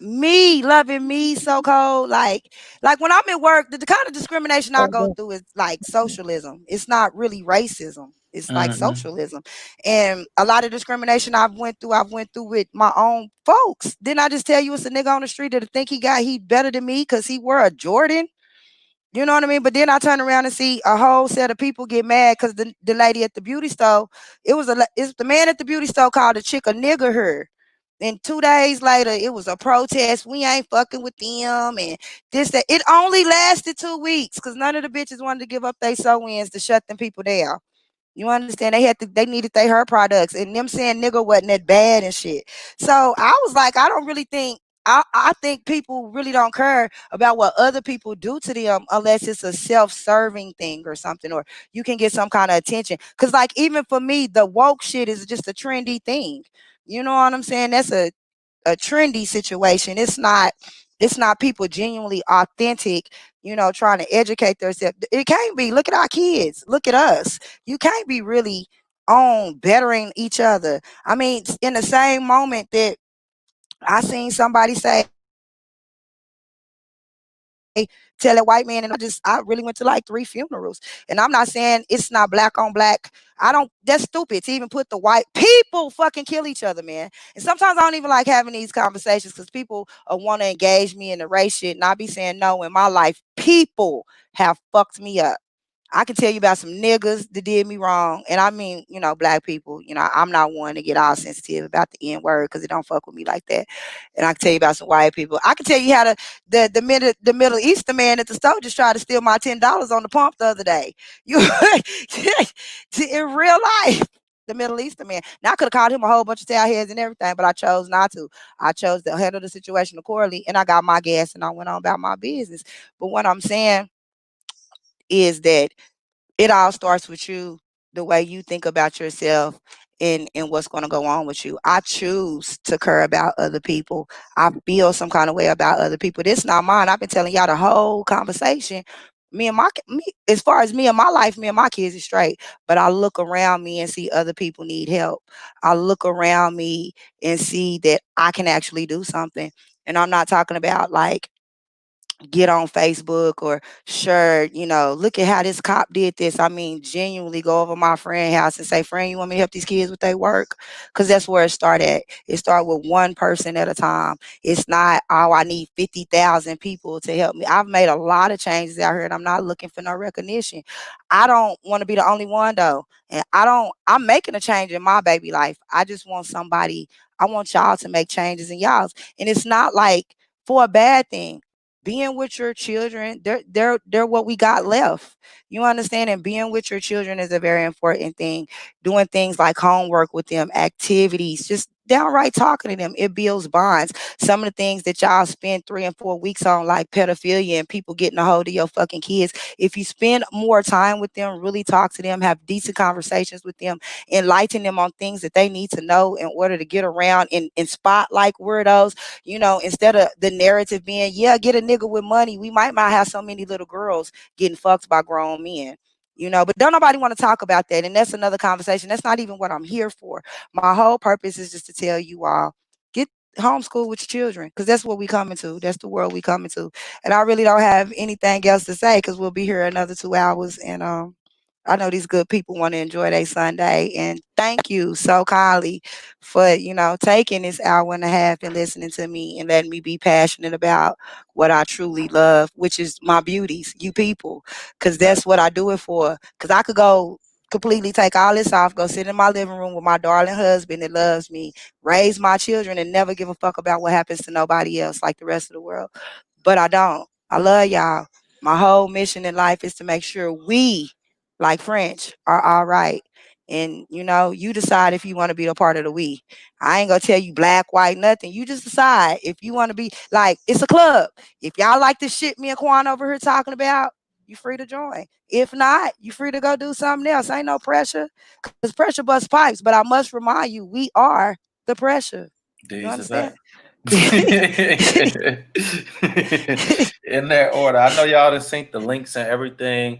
me loving me so cold, like when I'm at work, the kind of discrimination I go through is like socialism. It's not really racism. It's like socialism. And a lot of discrimination I've went through with my own folks. Didn't I just tell you it's a nigga on the street that think he better than me because he wore a Jordan? You know what I mean? But then I turn around and see a whole set of people get mad because the lady at the beauty store, it's the man at the beauty store called the chick a nigger her. And 2 days later, it was a protest. We ain't fucking with them and this, that. It only lasted 2 weeks because none of the bitches wanted to give up their sew-ins to shut them people down. You understand? They needed their hair products, and them saying nigga wasn't that bad and shit. So I was like, I don't really think. I think people really don't care about what other people do to them unless it's a self-serving thing or something, or you can get some kind of attention. Cause like even for me, the woke shit is just a trendy thing. You know what I'm saying? That's a trendy situation. It's not people genuinely authentic, trying to educate themselves. It can't be. Look at our kids. Look at us. You can't be really on bettering each other. I mean, in the same moment that I seen somebody say, tell that white man, and I really went to like 3 funerals. And I'm not saying it's not black on black. That's stupid to even put the white people fucking kill each other, man. And sometimes I don't even like having these conversations because people want to engage me in the race shit, and I be saying, no, in my life, people have fucked me up. I can tell you about some niggas that did me wrong. And I mean, black people, I'm not one to get all sensitive about the N word because it don't fuck with me like that. And I can tell you about some white people. I can tell you how the Middle Eastern man at the store just tried to steal my $10 on the pump the other day. You in real life. The Middle Eastern man. Now I could have called him a whole bunch of tail heads and everything, but I chose not to. I chose to handle the situation accordingly, and I got my gas and I went on about my business. But what I'm saying is that it all starts with you, the way you think about yourself and what's going to go on with you. I choose to care about other people. I feel some kind of way about other people. This is not mine. I've been telling y'all the whole conversation. As far as me and my life, me and my kids is straight. But I look around me and see other people need help. I look around me and see that I can actually do something. And I'm not talking about like get on Facebook or share, look at how this cop did this. I mean, genuinely go over my friend's house and say, friend, you want me to help these kids with their work? Because that's where it started at. It started with one person at a time. It's not, oh, I need 50,000 people to help me. I've made a lot of changes out here and I'm not looking for no recognition. I don't want to be the only one though. And I'm making a change in my baby life. I just want I want y'all to make changes in y'all's. And it's not like for a bad thing. Being with your children, they're what we got left. You understand? And being with your children is a very important thing. Doing things like homework with them, activities, just downright talking to them, it builds bonds. Some of the things that y'all spend 3 and 4 weeks on, like pedophilia and people getting a hold of your fucking kids, if you spend more time with them, really talk to them, have decent conversations with them, enlighten them on things that they need to know in order to get around and spot like weirdos, instead of the narrative being, yeah, get a nigga with money. We might not have so many little girls getting fucked by grown men. But don't nobody want to talk about that. And that's another conversation. That's not even what I'm here for. My whole purpose is just to tell you all, get homeschool with your children, because that's what we coming to. That's the world we coming to. And I really don't have anything else to say because we'll be here another 2 hours. And I know these good people want to enjoy their Sunday. And thank you so kindly for, taking this hour and a half and listening to me and letting me be passionate about what I truly love, which is my beauties, you people, because that's what I do it for. Because I could go completely take all this off, go sit in my living room with my darling husband that loves me, raise my children, and never give a fuck about what happens to nobody else like the rest of the world. But I don't. I love y'all. My whole mission in life is to make sure we, like French, are all right. And you decide if you want to be a part of the we. I ain't gonna tell you black, white, nothing. You just decide if you want to be like, it's a club. If y'all like the shit me and Quan over here talking about, you free to join. If not, you free to go do something else. Ain't no pressure, because pressure busts pipes. But I must remind you, we are the pressure. You understand? In that order. I know y'all done synced the links and everything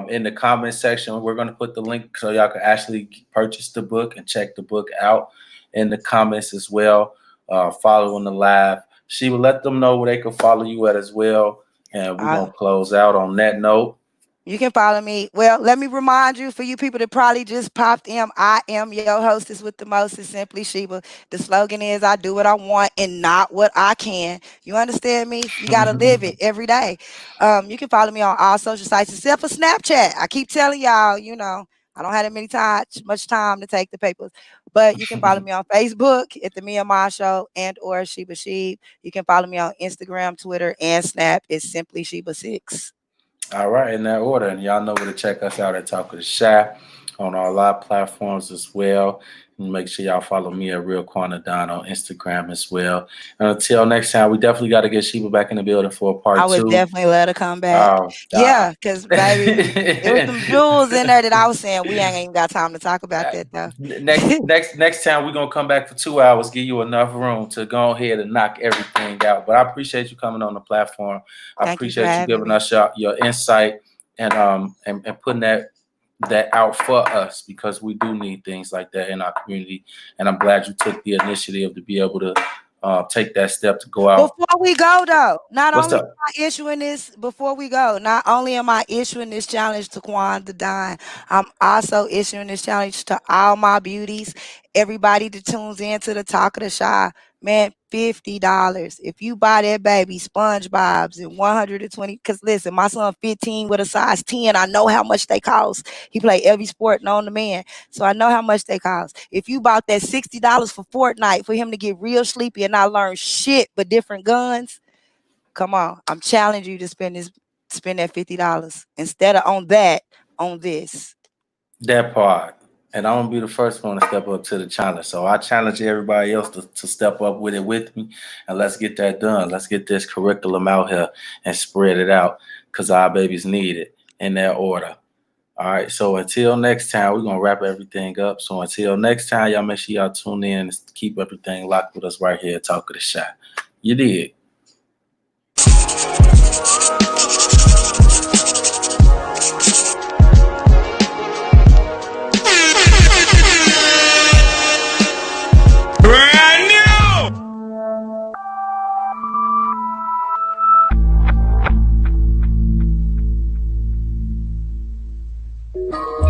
in the comment section. We're going to put the link so y'all can actually purchase the book and check the book out in the comments as well. Following the live. She will let them know where they can follow you at as well. And we're going to close out on that note. You can follow me. Well, let me remind you, for you people that probably just popped in, I am your hostess with the most, is Simply Sheba. The slogan is, I do what I want and not what I can. You understand me? You got to live it every day. You can follow me on all social sites except for Snapchat. I keep telling y'all, I don't have that much time to take the papers. But you can follow me on Facebook at The Mia Ma Show and or Sheba Sheeb. You can follow me on Instagram, Twitter, and Snap. It's Simply Sheba 6. All right, in that order. And y'all know where to check us out at Talk of the Shop on our live platforms as well. And make sure y'all follow me at Real Quanadon on Instagram as well. And until next time, we definitely got to get Sheba back in the building for a part 2. I would definitely let her come back. Yeah, because baby, there was some jewels in there that I was saying we ain't even got time to talk about that though. Next time we're gonna come back for 2 hours, give you enough room to go ahead and knock everything out. But I appreciate you coming on the platform. I appreciate you giving us your insight and putting that out for us, because we do need things like that in our community. And I'm glad you took the initiative to be able to take that step to go out. Before we go though, not What's only up? am I issuing this, before we go, not only am I issuing this challenge to Quan the Don, I'm also issuing this challenge to all my beauties, everybody that tunes in to the Talk of the Shy. Man, $50. If you buy that baby SpongeBob's and 120, because listen, my son 15 with a size 10. I know how much they cost. He play every sport known to man. So I know how much they cost. If you bought that $60 for Fortnite for him to get real sleepy and not learn shit but different guns, come on. I'm challenging you to spend that $50 instead of on that, on this. That part. And I'm gonna be the first one to step up to the challenge. So I challenge everybody else to step up with it with me, and let's get that done. Let's get this curriculum out here and spread it out, because our babies need it in that order. All right. So until next time, we're gonna wrap everything up. So until next time, y'all make sure y'all tune in and keep everything locked with us right here at Talk of the Shy. You did. Brand new.